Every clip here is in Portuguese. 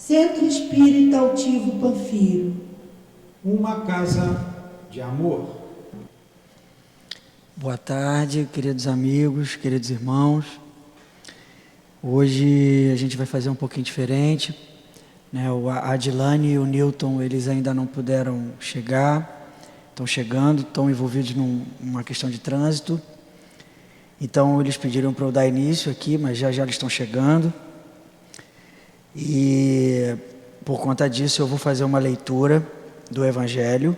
Centro Espírita Altivo Panfiro. Uma casa de amor. Boa tarde, queridos amigos, queridos irmãos. Hoje a gente vai fazer um pouquinho diferente, né? A Adilane e o Newton, eles ainda não puderam chegar, estão chegando, estão envolvidos numa questão de trânsito. Então eles pediram para eu dar início aqui, mas já eles estão chegando. E por conta disso eu vou fazer uma leitura do Evangelho.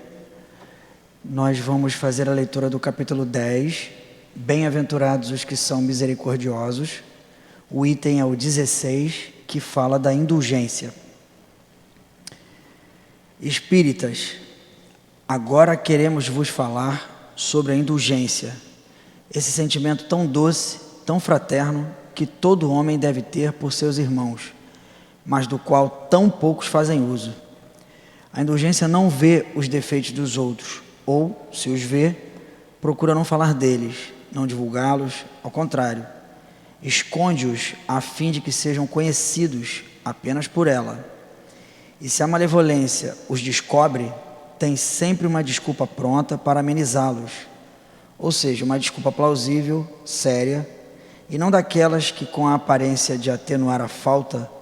Nós vamos fazer a leitura do capítulo 10, Bem-aventurados os que são misericordiosos. O item é o 16, que fala da indulgência. Espíritas, agora queremos vos falar sobre a indulgência, esse sentimento tão doce, tão fraterno, que todo homem deve ter por seus irmãos, mas do qual tão poucos fazem uso. A indulgência não vê os defeitos dos outros, ou, se os vê, procura não falar deles, não divulgá-los, ao contrário, esconde-os a fim de que sejam conhecidos apenas por ela. E se a malevolência os descobre, tem sempre uma desculpa pronta para amenizá-los, ou seja, uma desculpa plausível, séria, e não daquelas que, com a aparência de atenuar a falta,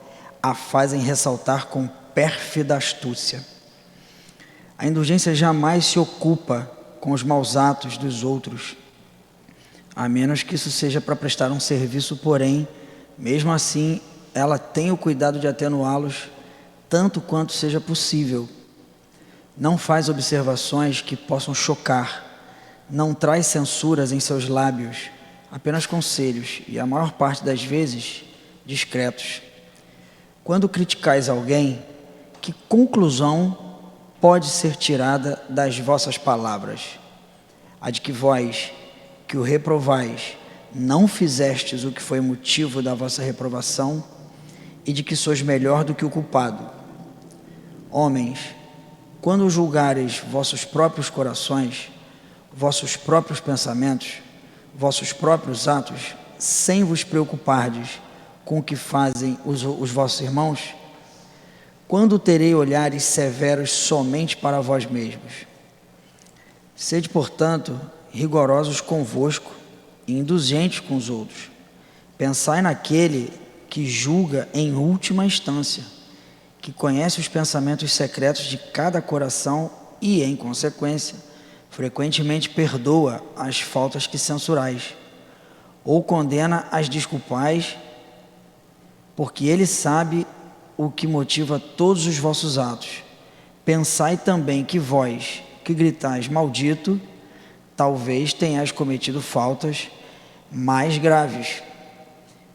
a fazem ressaltar com pérfida astúcia. A indulgência jamais se ocupa com os maus atos dos outros, a menos que isso seja para prestar um serviço, porém, mesmo assim, ela tem o cuidado de atenuá-los tanto quanto seja possível. Não faz observações que possam chocar, não traz censuras em seus lábios, apenas conselhos, e a maior parte das vezes, discretos. Quando criticais alguém, que conclusão pode ser tirada das vossas palavras? A de que vós, que o reprovais, não fizestes o que foi motivo da vossa reprovação, e de que sois melhor do que o culpado. Homens, quando julgareis vossos próprios corações, vossos próprios pensamentos, vossos próprios atos, sem vos preocupardes com o que fazem os vossos irmãos, quando terei olhares severos somente para vós mesmos? Sede, portanto, rigorosos convosco e indulgentes com os outros. Pensai naquele que julga em última instância, que conhece os pensamentos secretos de cada coração e, em consequência, frequentemente perdoa as faltas que censurais, ou condena as desculpais, porque ele sabe o que motiva todos os vossos atos. Pensai também que vós, que gritais maldito, talvez tenhais cometido faltas mais graves.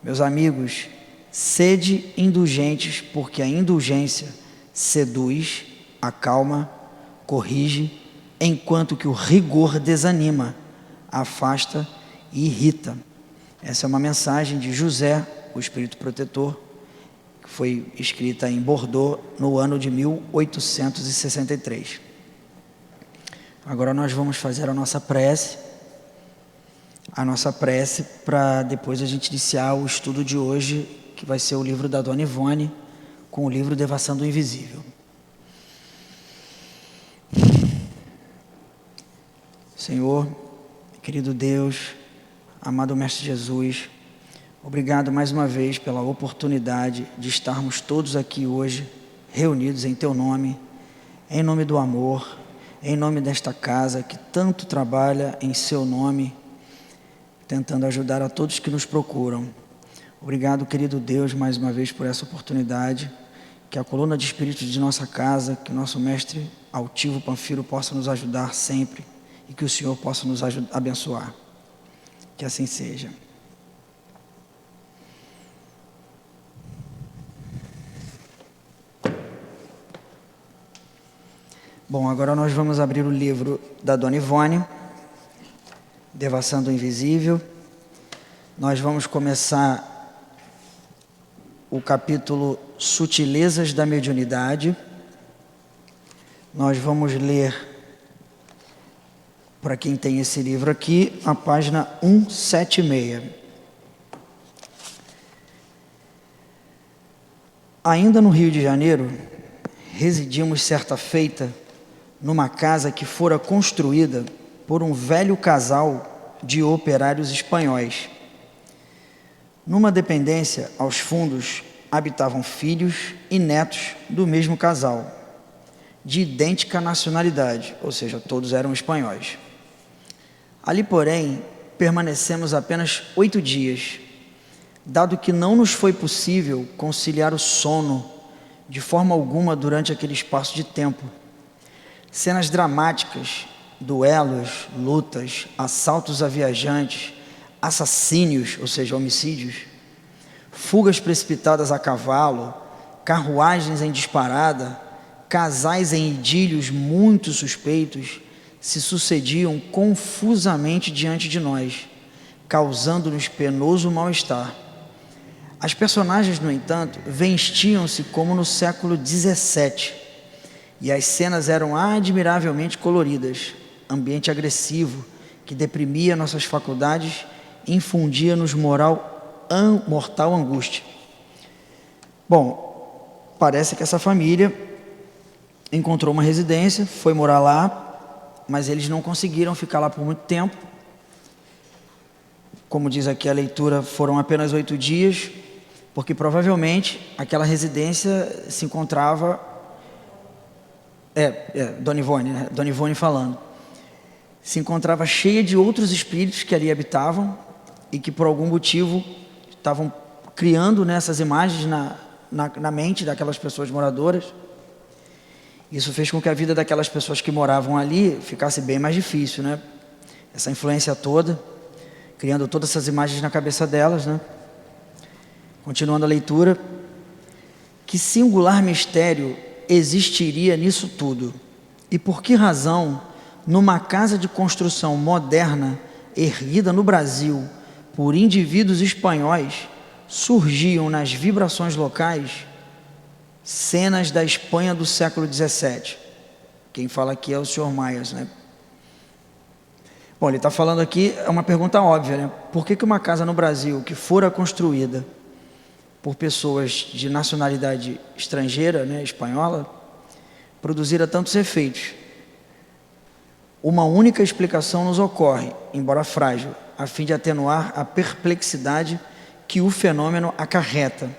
Meus amigos, sede indulgentes, porque a indulgência seduz, acalma, corrige, enquanto que o rigor desanima, afasta e irrita. Essa é uma mensagem de José, o Espírito Protetor, que foi escrita em Bordeaux no ano de 1863. Agora nós vamos fazer a nossa prece para depois a gente iniciar o estudo de hoje, que vai ser o livro da Dona Ivone, com o livro Devação do Invisível. Senhor, querido Deus, amado Mestre Jesus, obrigado mais uma vez pela oportunidade de estarmos todos aqui hoje, reunidos em Teu nome, em nome do amor, em nome desta casa que tanto trabalha em Seu nome, tentando ajudar a todos que nos procuram. Obrigado, querido Deus, mais uma vez por essa oportunidade, que a coluna de espíritos de nossa casa, que o nosso Mestre Altivo Panfiro possa nos ajudar sempre, e que o Senhor possa nos abençoar. Que assim seja. Bom, agora nós vamos abrir o livro da Dona Ivone, Devação do Invisível. Nós vamos começar o capítulo Sutilezas da Mediunidade. Nós vamos ler, para quem tem esse livro aqui, a página 176. Ainda no Rio de Janeiro, residimos certa feita numa casa que fora construída por um velho casal de operários espanhóis. Numa dependência, aos fundos, habitavam filhos e netos do mesmo casal, de idêntica nacionalidade, ou seja, todos eram espanhóis. Ali, porém, permanecemos apenas 8 dias, dado que não nos foi possível conciliar o sono de forma alguma durante aquele espaço de tempo. Cenas dramáticas, duelos, lutas, assaltos a viajantes, assassínios, ou seja, homicídios, fugas precipitadas a cavalo, carruagens em disparada, casais em idílios muito suspeitos, se sucediam confusamente diante de nós, causando-nos penoso mal-estar. As personagens, no entanto, vestiam-se como no século XVII, e as cenas eram admiravelmente coloridas, ambiente agressivo, que deprimia nossas faculdades e infundia-nos mortal angústia. Bom, parece que essa família encontrou uma residência, foi morar lá, mas eles não conseguiram ficar lá por muito tempo. Como diz aqui a leitura, foram apenas 8 dias, porque provavelmente aquela residência se encontrava... Dona Ivone, né? Dona Ivone falando. Se encontrava cheia de outros espíritos que ali habitavam e que por algum motivo estavam criando, né, essas imagens na mente daquelas pessoas moradoras. Isso fez com que a vida daquelas pessoas que moravam ali ficasse bem mais difícil, né? Essa influência toda, criando todas essas imagens na cabeça delas, né? Continuando a leitura. Que singular mistério existiria nisso tudo? E por que razão, numa casa de construção moderna, erguida no Brasil por indivíduos espanhóis, surgiam nas vibrações locais cenas da Espanha do século XVII? Quem fala aqui é o Sr. Myers, né? Bom, ele está falando aqui, é uma pergunta óbvia, né? Por que uma casa no Brasil que fora construída por pessoas de nacionalidade estrangeira, né, espanhola, produzira tantos efeitos? Uma única explicação nos ocorre, embora frágil, a fim de atenuar a perplexidade que o fenômeno acarreta.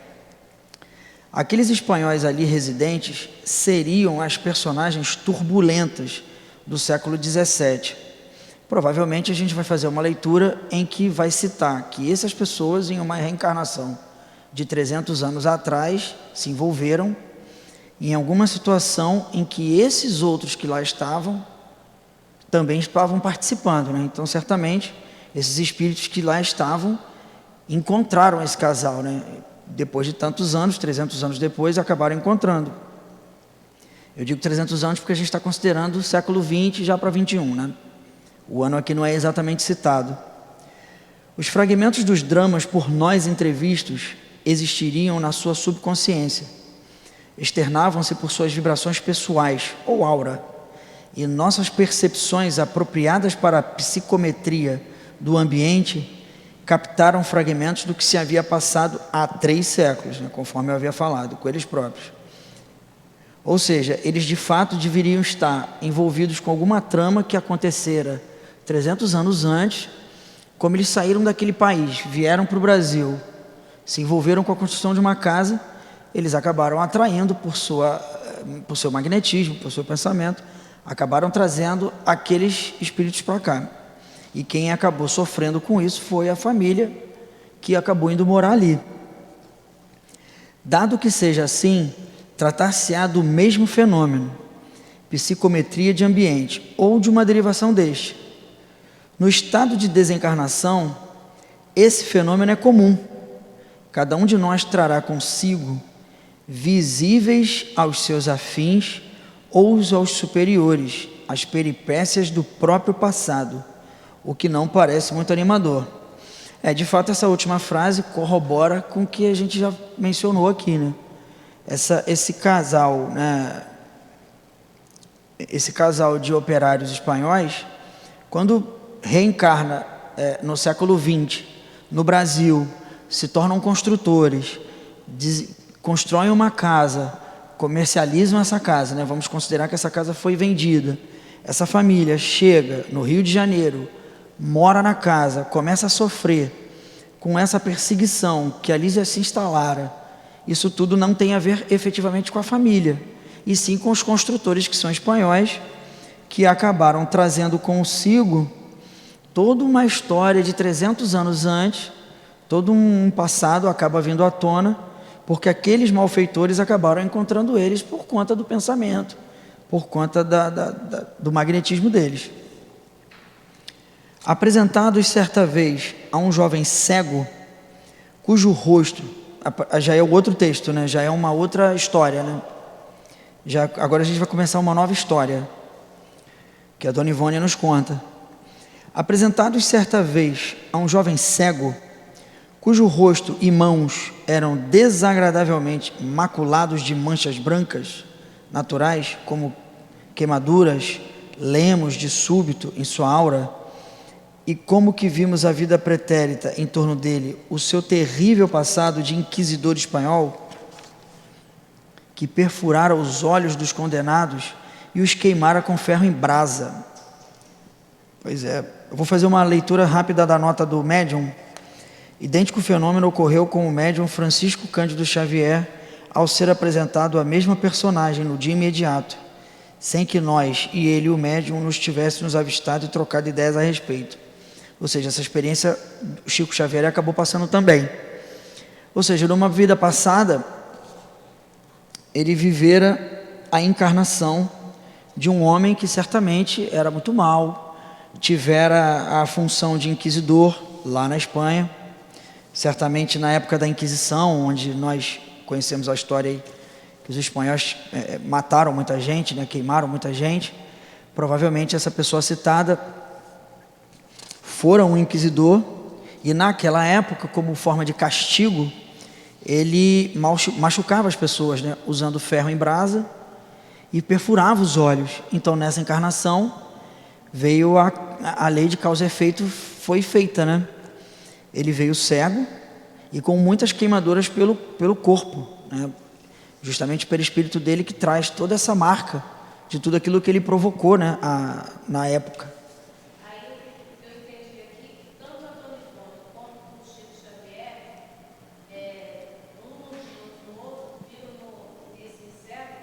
Aqueles espanhóis ali residentes seriam as personagens turbulentas do século XVII. Provavelmente a gente vai fazer uma leitura em que vai citar que essas pessoas, em uma reencarnação de 300 anos atrás, se envolveram em alguma situação em que esses outros que lá estavam também estavam participando, né? Então, certamente, esses espíritos que lá estavam encontraram esse casal, né? Depois de tantos anos, 300 anos depois, acabaram encontrando. Eu digo 300 anos porque a gente está considerando o século XX já para 21, né? O ano aqui não é exatamente citado. Os fragmentos dos dramas por nós entrevistos existiriam na sua subconsciência, externavam-se por suas vibrações pessoais ou aura, e nossas percepções apropriadas para a psicometria do ambiente captaram fragmentos do que se havia passado há 3 séculos, né, conforme eu havia falado, com eles próprios. Ou seja, eles de fato deveriam estar envolvidos com alguma trama que acontecera 300 anos antes. Como eles saíram daquele país, vieram para o Brasil, se envolveram com a construção de uma casa, eles acabaram atraindo por seu magnetismo, por seu pensamento, acabaram trazendo aqueles espíritos para cá. E quem acabou sofrendo com isso foi a família que acabou indo morar ali. Dado que seja assim, tratar-se-á do mesmo fenômeno, psicometria de ambiente, ou de uma derivação deste. No estado de desencarnação, esse fenômeno é comum. Cada um de nós trará consigo, visíveis aos seus afins ou aos superiores, as peripécias do próprio passado, o que não parece muito animador. De fato, essa última frase corrobora com o que a gente já mencionou aqui, né? Esse casal, né? Esse casal de operários espanhóis, quando reencarna no século XX, no Brasil, se tornam construtores, constroem uma casa, comercializam essa casa, né? Vamos considerar que essa casa foi vendida. Essa família chega no Rio de Janeiro, mora na casa, começa a sofrer com essa perseguição que ali já se instalara. Isso tudo não tem a ver efetivamente com a família, e sim com os construtores, que são espanhóis, que acabaram trazendo consigo toda uma história de 300 anos antes, todo um passado acaba vindo à tona, porque aqueles malfeitores acabaram encontrando eles por conta do pensamento, por conta do magnetismo deles. Apresentados certa vez a um jovem cego, cujo rosto, já é o outro texto, né? Já é uma outra história, né? Agora a gente vai começar uma nova história, que a Dona Ivone nos conta. Apresentados certa vez a um jovem cego, cujo rosto e mãos eram desagradavelmente maculados de manchas brancas naturais, como queimaduras, lemos de súbito em sua aura, e como que vimos a vida pretérita em torno dele, o seu terrível passado de inquisidor espanhol, que perfurara os olhos dos condenados e os queimara com ferro em brasa. Pois é, eu vou fazer uma leitura rápida da nota do médium. Idêntico fenômeno ocorreu com o médium Francisco Cândido Xavier, ao ser apresentado a mesma personagem no dia imediato, sem que nós e ele, o médium, nos tivéssemos avistado e trocado ideias a respeito. Ou seja, essa experiência o Chico Xavier acabou passando também. Ou seja, numa vida passada, ele vivera a encarnação de um homem que certamente era muito mau, tivera a função de inquisidor lá na Espanha, certamente na época da Inquisição, onde nós conhecemos a história aí, que os espanhóis mataram muita gente, né, queimaram muita gente. Provavelmente essa pessoa citada fora um inquisidor, e naquela época, como forma de castigo, ele machucava as pessoas, né, usando ferro em brasa, e perfurava os olhos. Então nessa encarnação veio a lei de causa e efeito, foi feita, né? Ele veio cego e com muitas queimaduras pelo corpo, né? Justamente pelo espírito dele, que traz toda essa marca de tudo aquilo que ele provocou, né, na época. Aí eu entendi aqui que tanto a Dona Ivone quanto o Chico Xavier, um no outro, viram nesse cego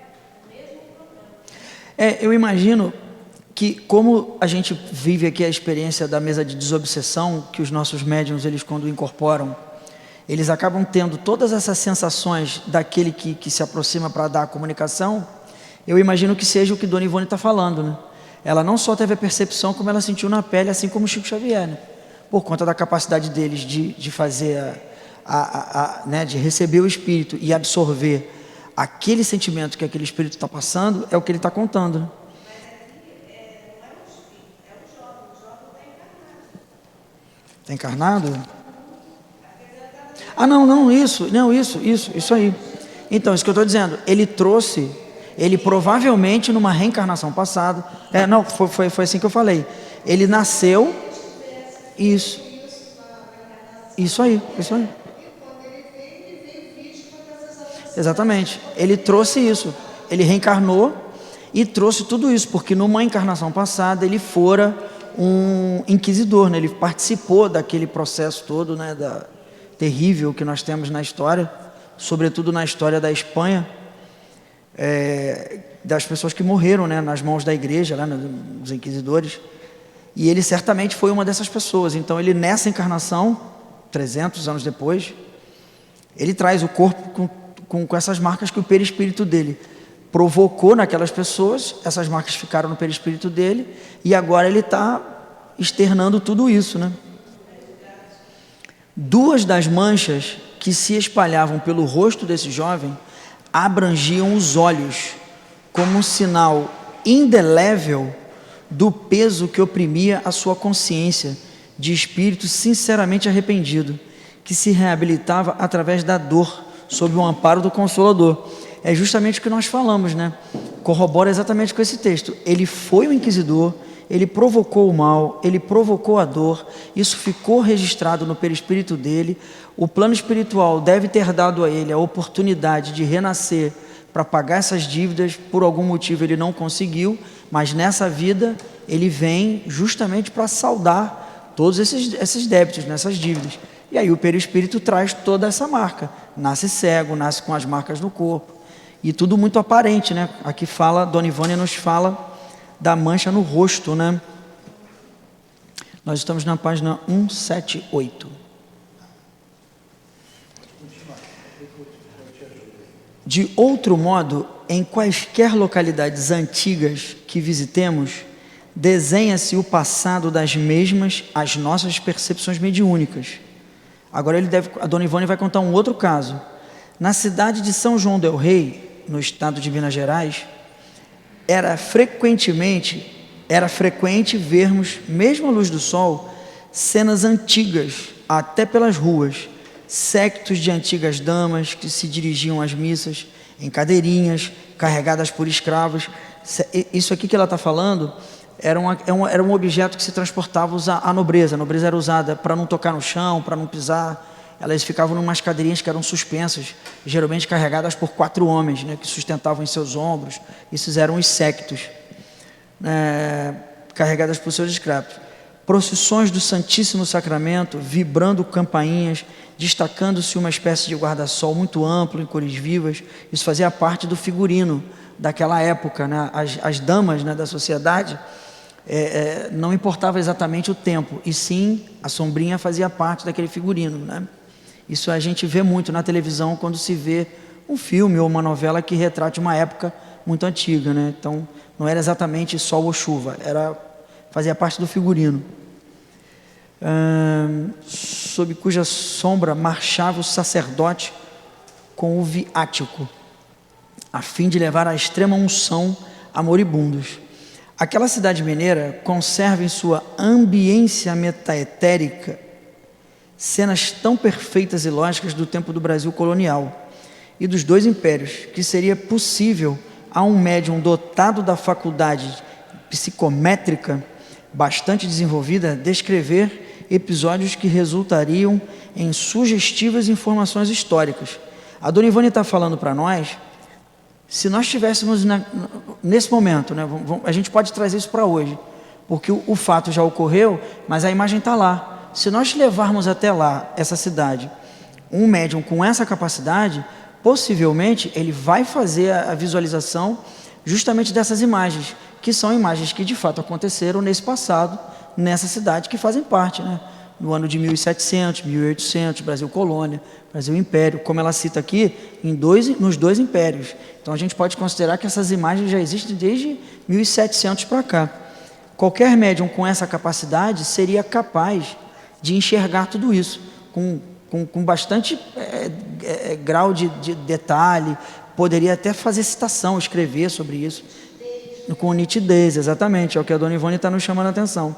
o mesmo problema. Eu imagino que, como a gente vive aqui a experiência da mesa de desobsessão, que os nossos médiuns, eles quando incorporam, eles acabam tendo todas essas sensações daquele que se aproxima para dar a comunicação. Eu imagino que seja o que Dona Ivone está falando, né? Ela não só teve a percepção, como ela sentiu na pele, assim como o Chico Xavier, né? Por conta da capacidade deles de fazer, né, de receber o espírito e absorver aquele sentimento que aquele espírito está passando, é o que ele está contando, né? Está encarnado? Ah, não, isso aí. Então, isso que eu estou dizendo, ele provavelmente numa reencarnação passada, foi assim que eu falei, ele nasceu, isso aí. Exatamente, ele trouxe isso, ele reencarnou e trouxe tudo isso, porque numa encarnação passada ele fora um inquisidor, né? Ele participou daquele processo todo, né, terrível que nós temos na história, sobretudo na história da Espanha, das pessoas que morreram, né, nas mãos da igreja, lá, dos inquisidores, e ele certamente foi uma dessas pessoas. Então ele, nessa encarnação, 300 anos depois, ele traz o corpo com essas marcas que o perispírito dele provocou naquelas pessoas. Essas marcas ficaram no perispírito dele, e agora ele está externando tudo isso, né? 2 das manchas que se espalhavam pelo rosto desse jovem abrangiam os olhos, como um sinal indelével do peso que oprimia a sua consciência, de espírito sinceramente arrependido, que se reabilitava através da dor, sob o amparo do Consolador. É justamente o que nós falamos, né? Corrobora exatamente com esse texto. Ele foi um inquisidor, ele provocou o mal, ele provocou a dor, isso ficou registrado no perispírito dele. O plano espiritual deve ter dado a ele a oportunidade de renascer para pagar essas dívidas. Por algum motivo ele não conseguiu, mas nessa vida ele vem justamente para saldar todos esses débitos, nessas dívidas. E aí o perispírito traz toda essa marca, nasce cego, nasce com as marcas no corpo, e tudo muito aparente, né? Aqui fala, Dona Ivânia nos fala da mancha no rosto, né? Nós estamos na página 178. De outro modo, em quaisquer localidades antigas que visitemos, desenha-se o passado das mesmas às nossas percepções mediúnicas. Agora a Dona Ivone vai contar um outro caso. Na cidade de São João del Rei, no estado de Minas Gerais, era frequente vermos, mesmo à luz do sol, cenas antigas, até pelas ruas, séquitos de antigas damas que se dirigiam às missas em cadeirinhas, carregadas por escravos. Isso aqui que ela está falando era um objeto que se transportava a nobreza. A nobreza era usada para não tocar no chão, para não pisar. Elas ficavam em umas cadeirinhas que eram suspensas, geralmente carregadas por 4 homens, né, que sustentavam em seus ombros. Esses eram os séquitos, carregadas por seus escravos. Procissões do Santíssimo Sacramento, vibrando campainhas, destacando-se uma espécie de guarda-sol muito amplo, em cores vivas. Isso fazia parte do figurino daquela época, né? As damas, né, da sociedade, não importava exatamente o tempo, e sim a sombrinha fazia parte daquele figurino, né? Isso a gente vê muito na televisão quando se vê um filme ou uma novela que retrate uma época muito antiga, né? Então não era exatamente sol ou chuva, fazia parte do figurino. Sob cuja sombra marchava o sacerdote com o viático, a fim de levar a extrema unção a moribundos. Aquela cidade mineira conserva em sua ambiência metaetérica cenas tão perfeitas e lógicas do tempo do Brasil colonial e dos 2 impérios, que seria possível a um médium dotado da faculdade psicométrica bastante desenvolvida descrever episódios que resultariam em sugestivas informações históricas. A Dona Ivone está falando para nós, se nós estivéssemos nesse momento, né, a gente pode trazer isso para hoje, porque o fato já ocorreu, mas a imagem está lá. Se nós levarmos até lá, essa cidade, um médium com essa capacidade, possivelmente ele vai fazer a visualização justamente dessas imagens, que são imagens que de fato aconteceram nesse passado, nessa cidade, que fazem parte, né? No ano de 1700, 1800, Brasil colônia, Brasil império, como ela cita aqui, nos 2 impérios. Então a gente pode considerar que essas imagens já existem desde 1700 para cá. Qualquer médium com essa capacidade seria capaz de enxergar tudo isso, com bastante grau de detalhe, poderia até fazer citação, escrever sobre isso, com nitidez, exatamente, é o que a Dona Ivone está nos chamando a atenção.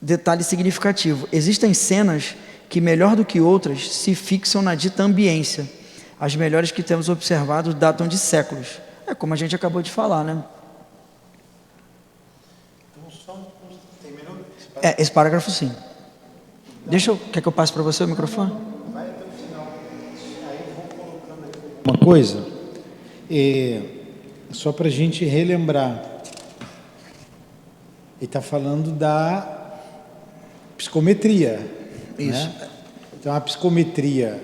Detalhe significativo: existem cenas que, melhor do que outras, se fixam na dita ambiência. As melhores que temos observado datam de séculos. Como a gente acabou de falar, né? Esse parágrafo sim. Quer que eu passe para você o microfone? Vai até o final. Aí eu vou colocando aqui uma coisa, só para a gente relembrar. Ele está falando da psicometria. Isso. Né? Então, a psicometria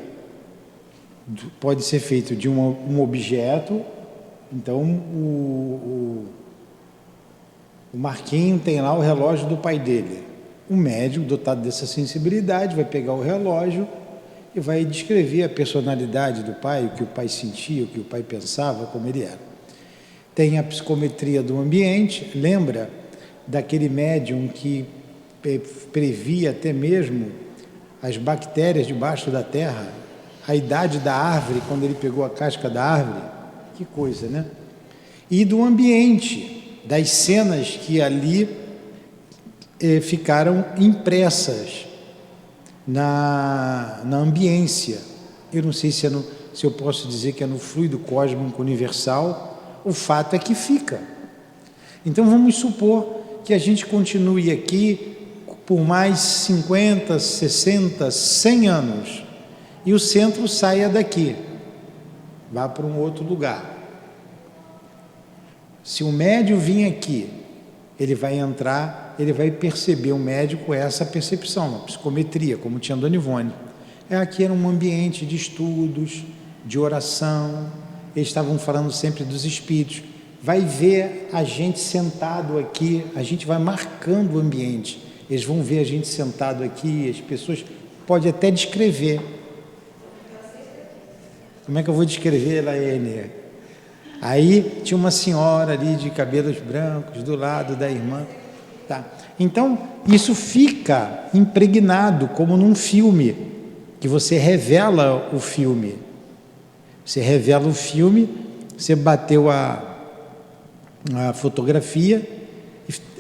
pode ser feita de um objeto. Então, o Marquinho tem lá o relógio do pai dele. O médium, dotado dessa sensibilidade, vai pegar o relógio e vai descrever a personalidade do pai, o que o pai sentia, o que o pai pensava, como ele era. Tem a psicometria do ambiente. Lembra daquele médium que previa até mesmo as bactérias debaixo da terra, a idade da árvore, quando ele pegou a casca da árvore? Que coisa, né? E do ambiente, das cenas que ali ficaram impressas na ambiência. Eu não sei se eu posso dizer que é no fluido cósmico universal. O fato é que fica. Então vamos supor que a gente continue aqui por mais 50, 60, 100 anos e o centro saia daqui, vá para um outro lugar. Se o médium vir aqui, ele vai entrar, ele vai perceber, o médico, essa percepção, a psicometria, como tinha a Dona Ivone. Aqui era um ambiente de estudos, de oração, eles estavam falando sempre dos espíritos. Vai ver a gente sentado aqui, a gente vai marcando o ambiente. Eles vão ver a gente sentado aqui, as pessoas podem até descrever. Como é que eu vou descrever, Laene? Aí tinha uma senhora ali de cabelos brancos do lado da irmã. Tá. Então, isso fica impregnado como num filme, que você revela o filme. Você revela o filme, você bateu a fotografia,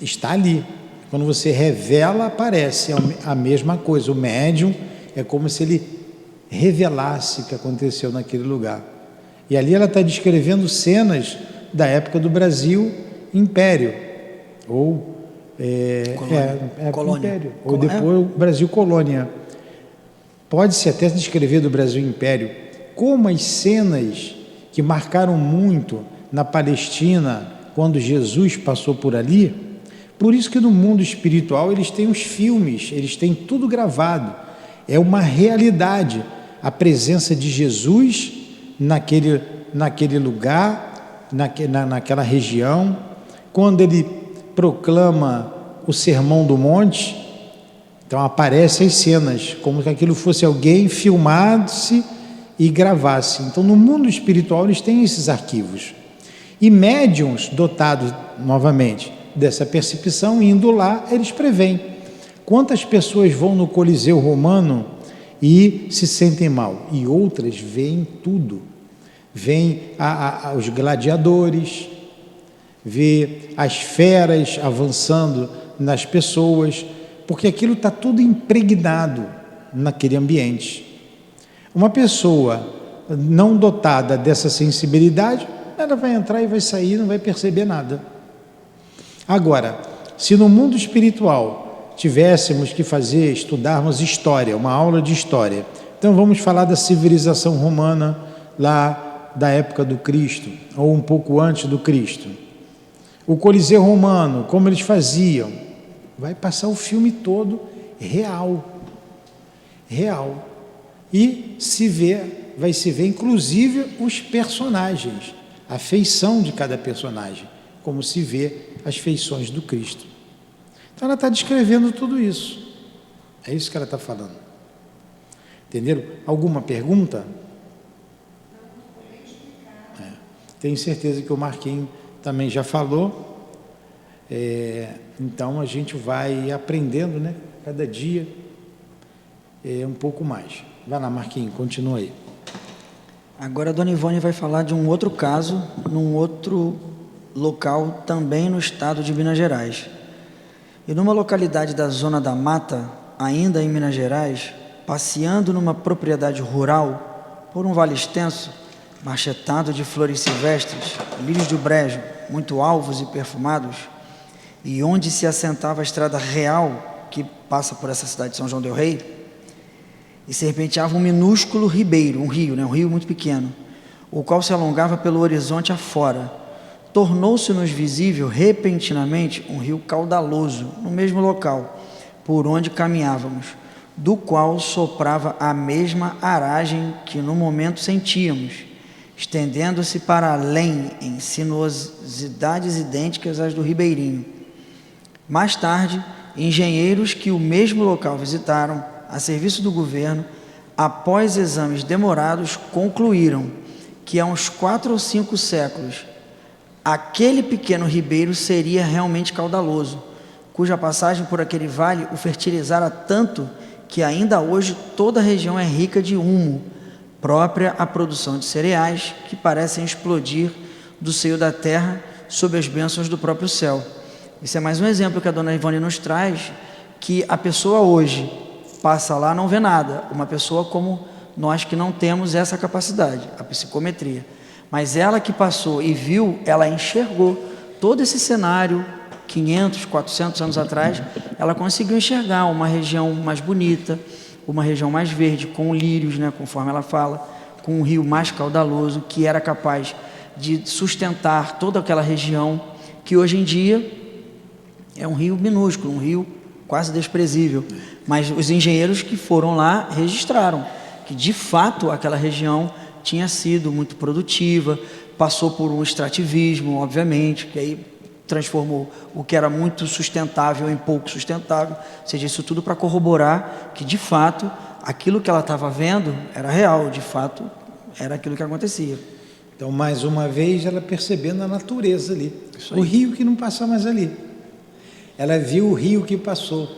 está ali. Quando você revela, aparece a mesma coisa. O médium é como se ele revelasse o que aconteceu naquele lugar. E ali ela está descrevendo cenas da época do Brasil Império, ou Colônia. Império, ou depois o Brasil Colônia. Pode-se até descrever do Brasil Império como as cenas que marcaram muito na Palestina, quando Jesus passou por ali. Por isso que no mundo espiritual eles têm os filmes, eles têm tudo gravado. É uma realidade a presença de Jesus naquele lugar, naquela região. Quando ele proclama o Sermão do Monte, então aparecem as cenas, como se aquilo fosse alguém filmasse e gravasse. Então no mundo espiritual eles têm esses arquivos. E médiuns dotados, novamente, dessa percepção, indo lá, eles preveem. Quantas pessoas vão no Coliseu Romano e se sentem mal? E outras veem tudo. Veem os gladiadores, vê as feras avançando nas pessoas, porque aquilo está tudo impregnado naquele ambiente. Uma pessoa não dotada dessa sensibilidade, ela vai entrar e vai sair, não vai perceber nada. Agora, se no mundo espiritual tivéssemos que estudarmos história, uma aula de história, então vamos falar da civilização romana lá da época do Cristo, ou um pouco antes do Cristo. O Coliseu Romano, como eles faziam, vai passar o filme todo real. E vai se ver inclusive os personagens, a feição de cada personagem, como se vê as feições do Cristo. Então ela está descrevendo tudo isso. É isso que ela está falando. Entenderam? Alguma pergunta? Tenho certeza que o Marquinhos também já falou. Então a gente vai aprendendo, né? Cada dia um pouco mais. Vai lá, Marquinhos, continua aí. Agora a Dona Ivone vai falar de um outro caso, num outro local, também no estado de Minas Gerais. E numa localidade da Zona da Mata, ainda em Minas Gerais, passeando numa propriedade rural, por um vale extenso, marchetado de flores silvestres, lírios do brejo, muito alvos e perfumados, e onde se assentava a estrada real que passa por essa cidade de São João del Rei, e serpenteava um minúsculo ribeiro, um rio muito pequeno, o qual se alongava pelo horizonte afora. Tornou-se-nos visível repentinamente um rio caudaloso no mesmo local por onde caminhávamos, do qual soprava a mesma aragem que no momento sentíamos, estendendo-se para além em sinuosidades idênticas às do ribeirinho. Mais tarde, engenheiros que o mesmo local visitaram a serviço do governo, após exames demorados, concluíram que há uns 4 ou 5 séculos aquele pequeno ribeiro seria realmente caudaloso, cuja passagem por aquele vale o fertilizara tanto que ainda hoje toda a região é rica de humo, própria à produção de cereais que parecem explodir do seio da terra sob as bênçãos do próprio céu. Isso é mais um exemplo que a Dona Ivone nos traz, que a pessoa hoje passa lá, não vê nada. Uma pessoa como nós que não temos essa capacidade, a psicometria. Mas ela que passou e viu, ela enxergou todo esse cenário, 500, 400 anos atrás, ela conseguiu enxergar uma região mais bonita, uma região mais verde, com lírios, né, conforme ela fala, com um rio mais caudaloso, que era capaz de sustentar toda aquela região, que hoje em dia é um rio minúsculo, um rio quase desprezível. Mas os engenheiros que foram lá registraram que, de fato, aquela região tinha sido muito produtiva, passou por um extrativismo, obviamente, que aí transformou o que era muito sustentável em pouco sustentável. Ou seja, isso tudo para corroborar que, de fato, aquilo que ela estava vendo era real, de fato, era aquilo que acontecia. Então, mais uma vez, ela percebendo a natureza ali. O rio que não passa mais ali. Ela viu o rio que passou.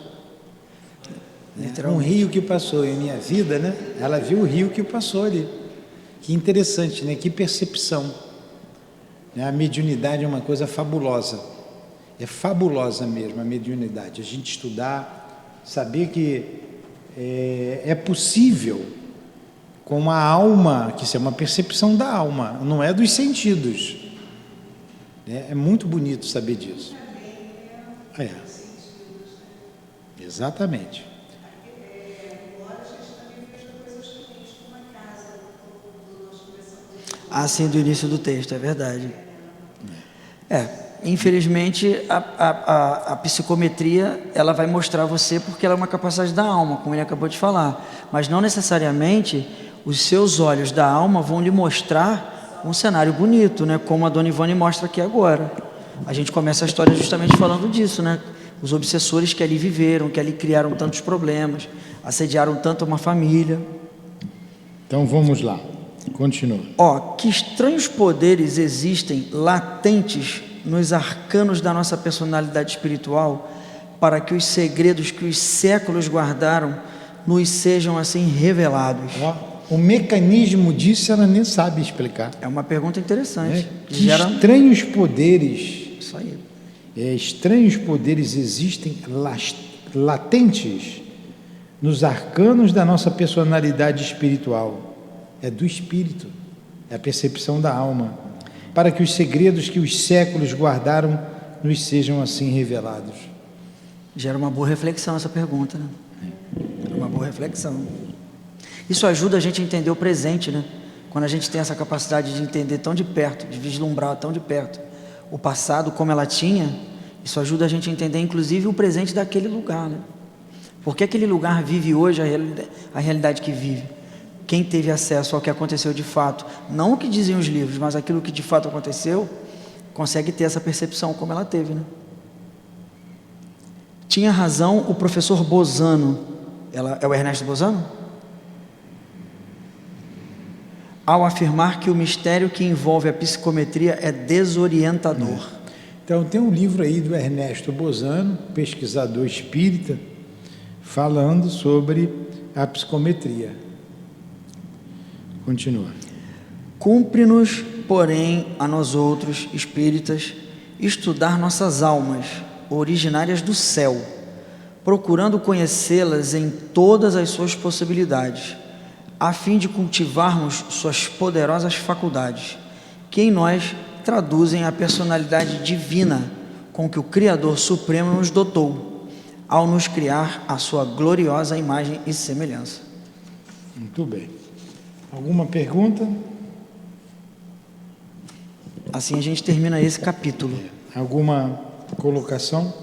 Um rio que passou em minha vida, né? Ela viu o rio que passou ali. Que interessante, né? Que percepção. A mediunidade é uma coisa fabulosa. É fabulosa mesmo a mediunidade. A gente estudar, saber que é possível, com a alma, que isso é uma percepção da alma, não é dos sentidos. É muito bonito saber disso. Exatamente. Assim, do início do texto, é verdade. Infelizmente, a psicometria, ela vai mostrar você porque ela é uma capacidade da alma, como ele acabou de falar. Mas não necessariamente os seus olhos da alma vão lhe mostrar um cenário bonito, né? Como a Dona Ivone mostra aqui agora. A gente começa a história justamente falando disso, né? Os obsessores que ali viveram, que ali criaram tantos problemas, assediaram tanto uma família. Então vamos lá, continua. Que estranhos poderes existem latentes nos arcanos da nossa personalidade espiritual, para que os segredos que os séculos guardaram nos sejam assim revelados. O mecanismo disso ela nem sabe explicar. É uma pergunta interessante. Que estranhos poderes. Isso aí. Estranhos poderes existem latentes nos arcanos da nossa personalidade espiritual. É do espírito, é a percepção da alma, para que os segredos que os séculos guardaram nos sejam assim revelados. Gera uma boa reflexão essa pergunta, né? Uma boa reflexão. Isso ajuda a gente a entender o presente, né? Quando a gente tem essa capacidade de entender tão de perto, de vislumbrar tão de perto o passado como ela tinha, isso ajuda a gente a entender inclusive o presente daquele lugar, né? Porque aquele lugar vive hoje a realidade que vive. Quem teve acesso ao que aconteceu de fato, não o que dizem os livros, mas aquilo que de fato aconteceu, consegue ter essa percepção como ela teve, né? Tinha razão o professor Bozano, é o Ernesto Bozano? Ao afirmar que o mistério que envolve a psicometria é desorientador. Então tem um livro aí do Ernesto Bozano, pesquisador espírita, falando sobre a psicometria. Continua. Cumpre-nos, porém, a nós outros, espíritas, estudar nossas almas, originárias do céu, procurando conhecê-las em todas as suas possibilidades, a fim de cultivarmos suas poderosas faculdades, que em nós traduzem a personalidade divina com que o Criador Supremo nos dotou, ao nos criar a sua gloriosa imagem e semelhança. Muito bem. Alguma pergunta? Assim a gente termina esse capítulo. Alguma colocação?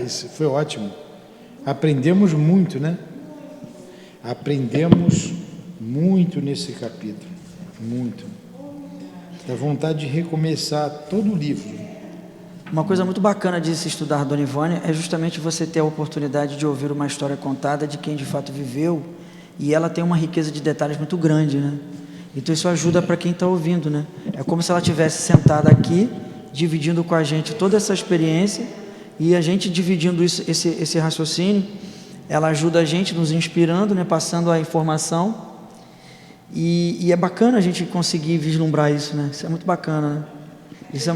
Isso foi ótimo. Aprendemos muito, né? Aprendemos muito nesse capítulo. Muito. Dá vontade de recomeçar todo o livro. Uma coisa muito bacana de se estudar Dona Ivone é justamente você ter a oportunidade de ouvir uma história contada de quem de fato viveu, e ela tem uma riqueza de detalhes muito grande, né? Então isso ajuda para quem está ouvindo, né? É como se ela estivesse sentada aqui, dividindo com a gente toda essa experiência, e a gente dividindo esse raciocínio, ela ajuda a gente, nos inspirando, né? Passando a informação, e é bacana a gente conseguir vislumbrar isso, né? Isso é muito bacana, né? Isso é...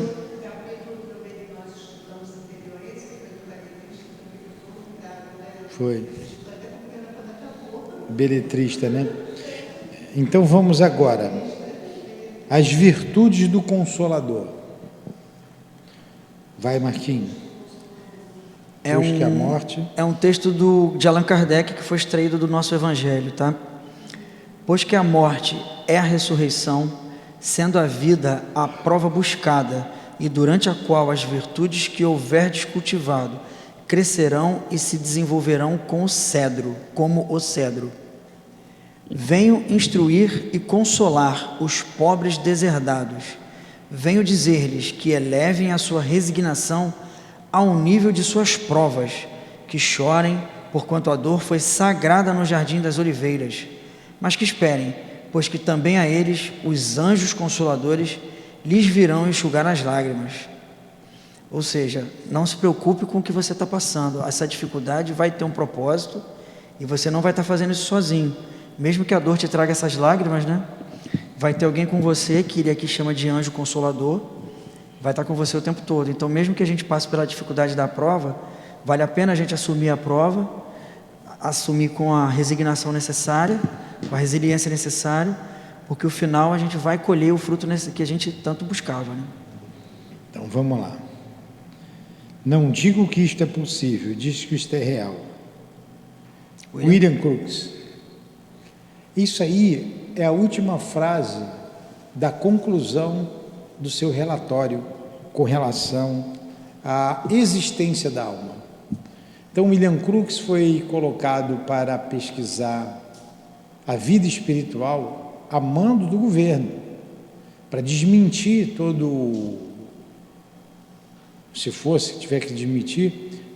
Foi. Beletrista, né? Então vamos agora. As virtudes do Consolador. Vai, Marquinhos. É Pois que a morte... É um texto de Allan Kardec que foi extraído do nosso Evangelho, tá? Pois que a morte é a ressurreição, sendo a vida a prova buscada, e durante a qual as virtudes que houverdes cultivado crescerão e se desenvolverão como o cedro. Venho instruir e consolar os pobres deserdados. Venho dizer-lhes que elevem a sua resignação ao nível de suas provas, que chorem, porquanto a dor foi sagrada no jardim das oliveiras, mas que esperem, pois que também a eles, os anjos consoladores, lhes virão enxugar as lágrimas. Ou seja, não se preocupe com o que você está passando. Essa dificuldade vai ter um propósito e você não vai estar fazendo isso sozinho. Mesmo que a dor te traga essas lágrimas, né? Vai ter alguém com você, que ele aqui chama de anjo consolador, vai estar com você o tempo todo. Então, mesmo que a gente passe pela dificuldade da prova, vale a pena a gente assumir a prova, assumir com a resignação necessária, com a resiliência necessária, porque o final a gente vai colher o fruto que a gente tanto buscava, né? Então, vamos lá. Não digo que isto é possível, diz que isto é real. William Crookes. Isso aí é a última frase da conclusão do seu relatório com relação à existência da alma. Então, William Crookes foi colocado para pesquisar a vida espiritual a mando do governo, para desmentir tiver que desmentir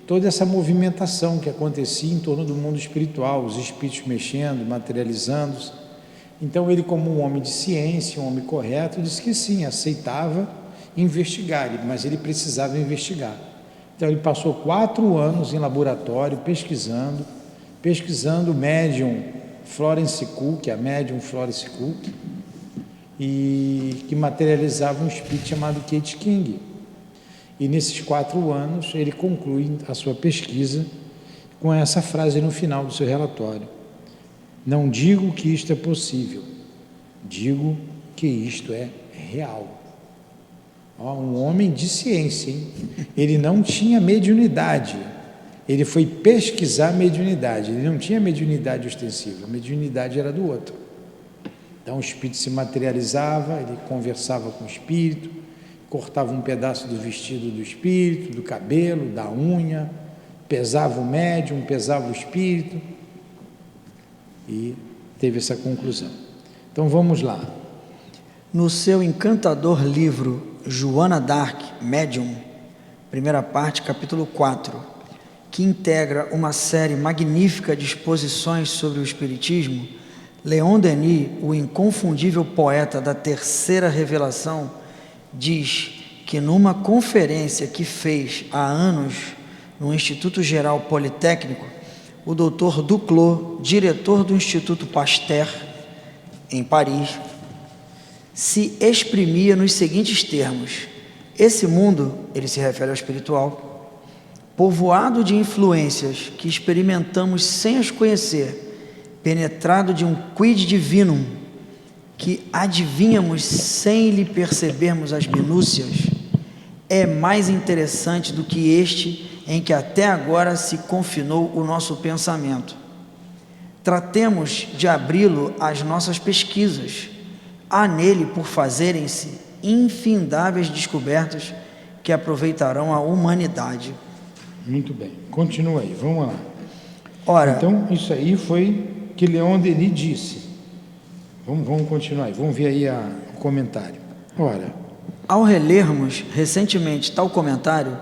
toda essa movimentação que acontecia em torno do mundo espiritual, os espíritos mexendo, materializando-se. Então ele, como um homem de ciência, um homem correto, disse que sim, aceitava investigar, mas ele precisava investigar. Então ele passou 4 anos em laboratório pesquisando o médium Florence Cook, a médium Florence Cook, e que materializava um espírito chamado Kate King. E nesses 4 anos ele conclui a sua pesquisa com essa frase no final do seu relatório: não digo que isto é possível, digo que isto é real. Um homem de ciência, hein? Ele não tinha mediunidade, ele foi pesquisar mediunidade, ele não tinha mediunidade ostensiva, a mediunidade era do outro. Então o espírito se materializava, ele conversava com o espírito, cortava um pedaço do vestido do espírito, do cabelo, da unha, pesava o médium, pesava o espírito, e teve essa conclusão. Então vamos lá. No seu encantador livro Joana d'Arc, Médium, primeira parte, capítulo 4, que integra uma série magnífica de exposições sobre o Espiritismo, Leon Denis, o inconfundível poeta da terceira revelação, diz que numa conferência que fez há anos no Instituto Geral Politécnico, o Dr. Duclos, diretor do Instituto Pasteur, em Paris, se exprimia nos seguintes termos: esse mundo, ele se refere ao espiritual, povoado de influências que experimentamos sem as conhecer, penetrado de um quid divinum, que adivinhamos sem lhe percebermos as minúcias, é mais interessante do que este em que até agora se confinou o nosso pensamento. Tratemos de abri-lo às nossas pesquisas. Há nele por fazerem-se infindáveis descobertas que aproveitarão a humanidade. Muito bem, continua aí, vamos lá. Ora, então, isso aí foi que Leon Denis disse. Vamos continuar aí, vamos ver aí o comentário. Ora, ao relermos recentemente tal comentário,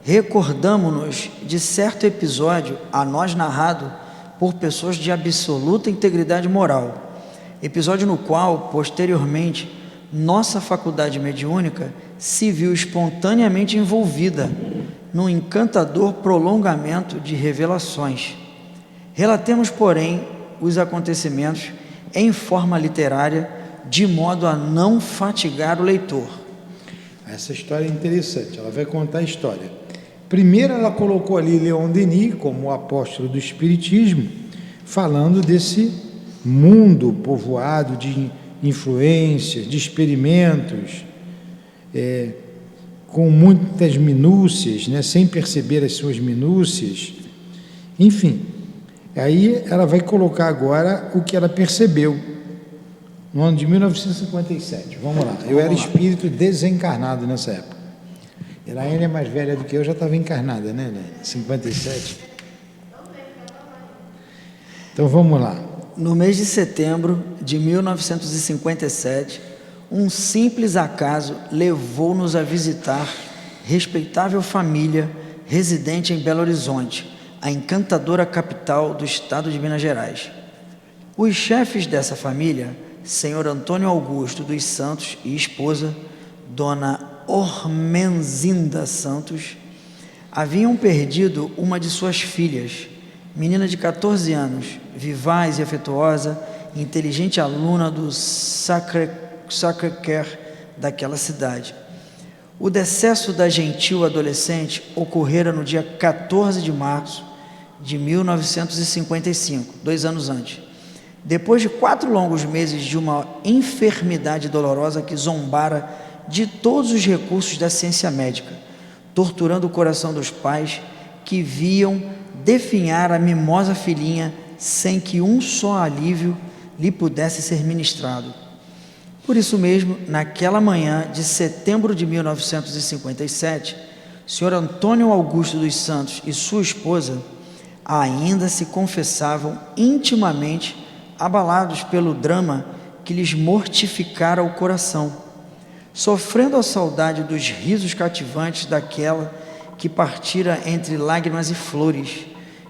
recordamo-nos de certo episódio a nós narrado por pessoas de absoluta integridade moral, episódio no qual, posteriormente, nossa faculdade mediúnica se viu espontaneamente envolvida num encantador prolongamento de revelações. Relatemos, porém, os acontecimentos em forma literária, de modo a não fatigar o leitor. Essa história é interessante, ela vai contar a história. Primeiro ela colocou ali Leon Denis como o apóstolo do Espiritismo, falando desse mundo povoado de influências, de experimentos, com muitas minúcias, né, sem perceber as suas minúcias, enfim. Aí ela vai colocar agora o que ela percebeu no ano de 1957. Vamos lá. Eu era espírito desencarnado nessa época. Elaine é mais velha do que eu, já estava encarnada, né, Elaine? 57. Então vamos lá. No mês de setembro de 1957, um simples acaso levou-nos a visitar respeitável família residente em Belo Horizonte, a encantadora capital do estado de Minas Gerais. Os chefes dessa família, senhor Antônio Augusto dos Santos e esposa, dona Ormenzinda Santos, haviam perdido uma de suas filhas, menina de 14 anos, vivaz e afetuosa, inteligente aluna do Sacré-Cœur daquela cidade. O decesso da gentil adolescente ocorrera no dia 14 de março de 1955, 2 anos antes. Depois de 4 longos meses de uma enfermidade dolorosa que zombara de todos os recursos da ciência médica, torturando o coração dos pais que viam definhar a mimosa filhinha sem que um só alívio lhe pudesse ser ministrado. Por isso mesmo, naquela manhã de setembro de 1957, o senhor Antônio Augusto dos Santos e sua esposa ainda se confessavam intimamente abalados pelo drama que lhes mortificara o coração, sofrendo a saudade dos risos cativantes daquela que partira entre lágrimas e flores,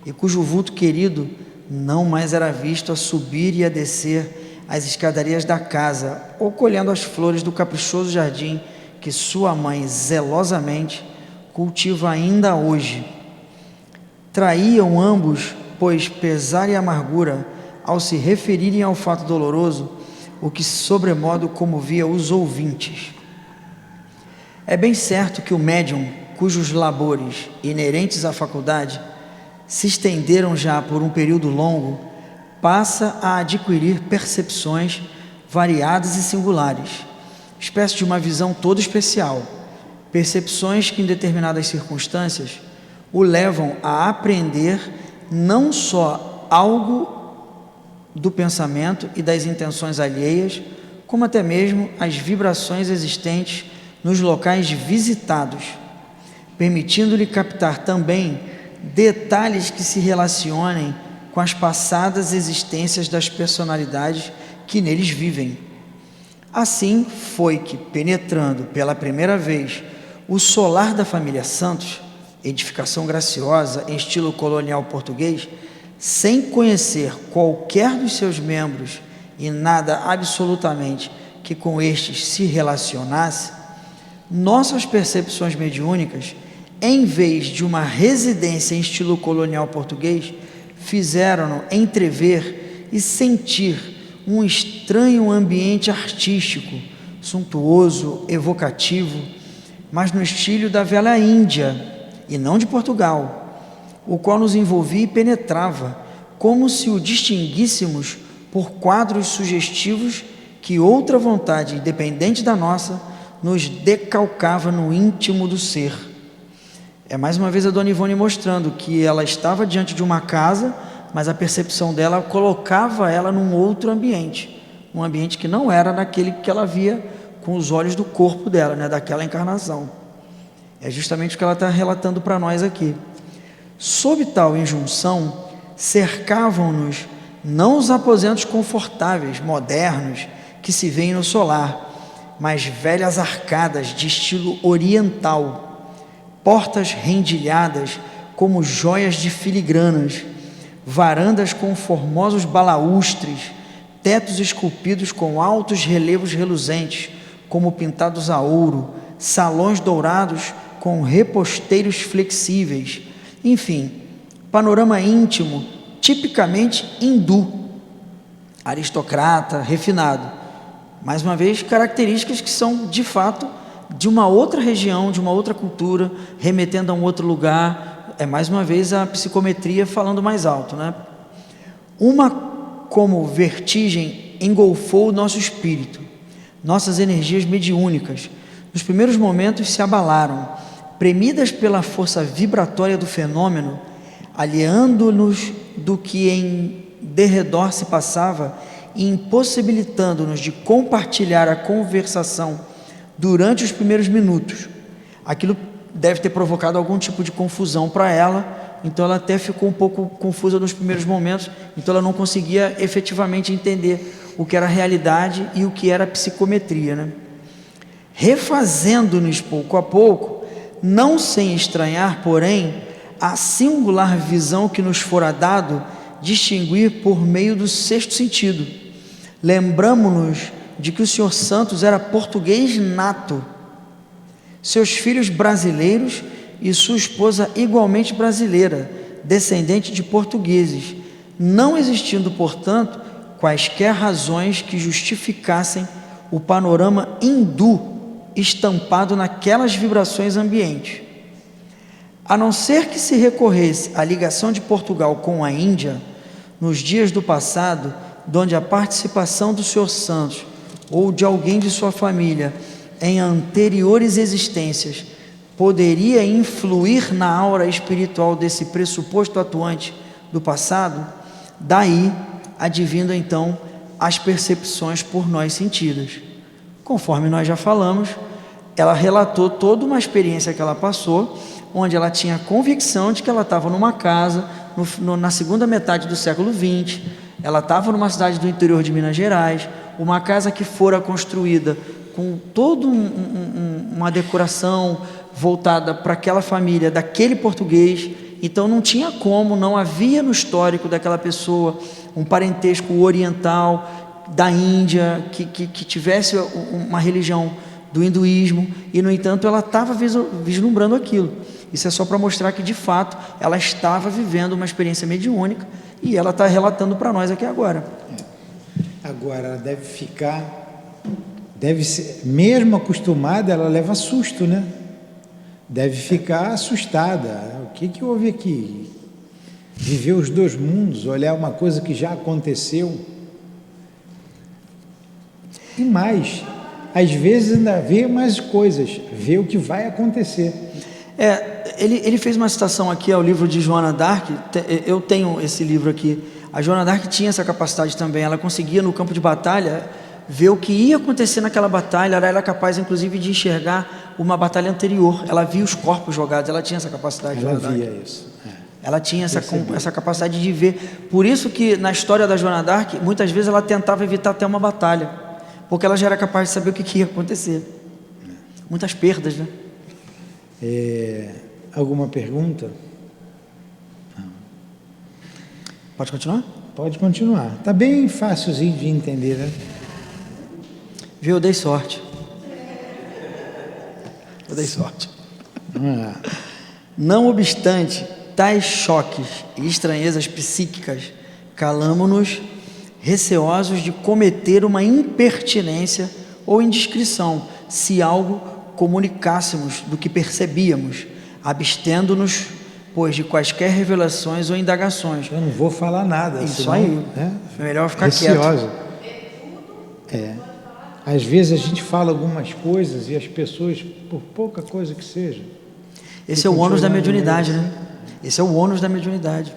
e cujo vulto querido não mais era visto a subir e a descer as escadarias da casa, ou colhendo as flores do caprichoso jardim que sua mãe zelosamente cultiva ainda hoje. Traíam ambos, pois pesar e amargura, ao se referirem ao fato doloroso, o que sobremodo comovia os ouvintes. É bem certo que o médium, cujos labores inerentes à faculdade se estenderam já por um período longo, passa a adquirir percepções variadas e singulares, espécie de uma visão toda especial, percepções que em determinadas circunstâncias o levam a apreender não só algo do pensamento e das intenções alheias, como até mesmo as vibrações existentes nos locais visitados, permitindo-lhe captar também detalhes que se relacionem com as passadas existências das personalidades que neles vivem. Assim foi que, penetrando pela primeira vez o solar da família Santos, edificação graciosa em estilo colonial português, sem conhecer qualquer dos seus membros e nada absolutamente que com estes se relacionasse, nossas percepções mediúnicas, em vez de uma residência em estilo colonial português, fizeram-no entrever e sentir um estranho ambiente artístico, suntuoso, evocativo, mas no estilo da velha Índia e não de Portugal, o qual nos envolvia e penetrava, como se o distinguíssemos por quadros sugestivos que outra vontade, independente da nossa, nos decalcava no íntimo do ser. É mais uma vez a Dona Ivone mostrando que ela estava diante de uma casa, mas a percepção dela colocava ela num outro ambiente, um ambiente que não era daquele que ela via com os olhos do corpo dela, né, daquela encarnação. É justamente o que ela está relatando para nós aqui. Sob tal injunção, cercavam-nos não os aposentos confortáveis, modernos, que se veem no solar, mas velhas arcadas de estilo oriental, portas rendilhadas como joias de filigranas, varandas com formosos balaústres, tetos esculpidos com altos relevos reluzentes, como pintados a ouro, salões dourados com reposteiros flexíveis, enfim, panorama íntimo, tipicamente hindu, aristocrata, refinado. Mais uma vez, características que são, de fato, de uma outra região, de uma outra cultura, remetendo a um outro lugar. É, mais uma vez, a psicometria falando mais alto, né? Uma como vertigem engolfou o nosso espírito, nossas energias mediúnicas, Nos primeiros momentos se abalaram, premidas pela força vibratória do fenômeno, aliando-nos do que em derredor se passava e impossibilitando-nos de compartilhar a conversação durante os primeiros minutos. Aquilo deve ter provocado algum tipo de confusão para ela, então ela até ficou um pouco confusa nos primeiros momentos, então ela não conseguia efetivamente entender o que era realidade e o que era psicometria, né? Refazendo-nos pouco a pouco, não sem estranhar, porém, a singular visão que nos fora dado distinguir por meio do sexto sentido. Lembramo-nos de que o Sr. Santos era português nato, seus filhos brasileiros e sua esposa igualmente brasileira, descendente de portugueses, não existindo, portanto, quaisquer razões que justificassem o panorama hindu estampado naquelas vibrações ambientes. A não ser que se recorresse à ligação de Portugal com a Índia, nos dias do passado, donde a participação do Sr. Santos ou de alguém de sua família em anteriores existências poderia influir na aura espiritual desse pressuposto atuante do passado, daí advindo então as percepções por nós sentidas. Conforme nós já falamos, ela relatou toda uma experiência que ela passou, onde ela tinha convicção de que ela estava numa casa na segunda metade do século XX, ela estava numa cidade do interior de Minas Gerais, uma casa que fora construída com toda uma decoração voltada para aquela família, daquele português. Então não tinha como, não havia no histórico daquela pessoa um parentesco oriental, da Índia, que tivesse uma religião do hinduísmo, e no entanto ela estava vislumbrando aquilo. Isso é só para mostrar que de fato ela estava vivendo uma experiência mediúnica, e ela está relatando para nós aqui agora. Agora ela deve ser, mesmo acostumada, ela leva susto, né? Deve ficar assustada. O que houve aqui? Viver os dois mundos, olhar uma coisa que já aconteceu. E mais, às vezes ainda vê mais coisas, vê o que vai acontecer. Ele fez uma citação aqui ao livro de Joana d'Arc. Eu tenho esse livro aqui. A Joana d'Arc tinha essa capacidade também. Ela conseguia no campo de batalha ver o que ia acontecer naquela batalha. Ela era capaz inclusive de enxergar uma batalha anterior. Ela via os corpos jogados. Ela tinha essa capacidade. Ela via isso. Ela tinha essa capacidade de ver. Por isso que na história da Joana d'Arc, muitas vezes ela tentava evitar até uma batalha, porque ela já era capaz de saber o que ia acontecer. Muitas perdas, né? Alguma pergunta? Não. Pode continuar? Pode continuar. Está bem fácilzinho de entender, né? Viu, eu dei sorte. Eu dei sorte. Não obstante tais choques e estranhezas psíquicas, calamo-nos receosos de cometer uma impertinência ou indiscrição, se algo comunicássemos do que percebíamos, abstendo-nos, pois, de quaisquer revelações ou indagações. Eu não vou falar nada. Isso senão, aí, né? É melhor ficar receosa. quieto. Às vezes a gente fala algumas coisas e as pessoas, por pouca coisa que seja... Esse é o ônus da mediunidade, né? Esse é o ônus da mediunidade.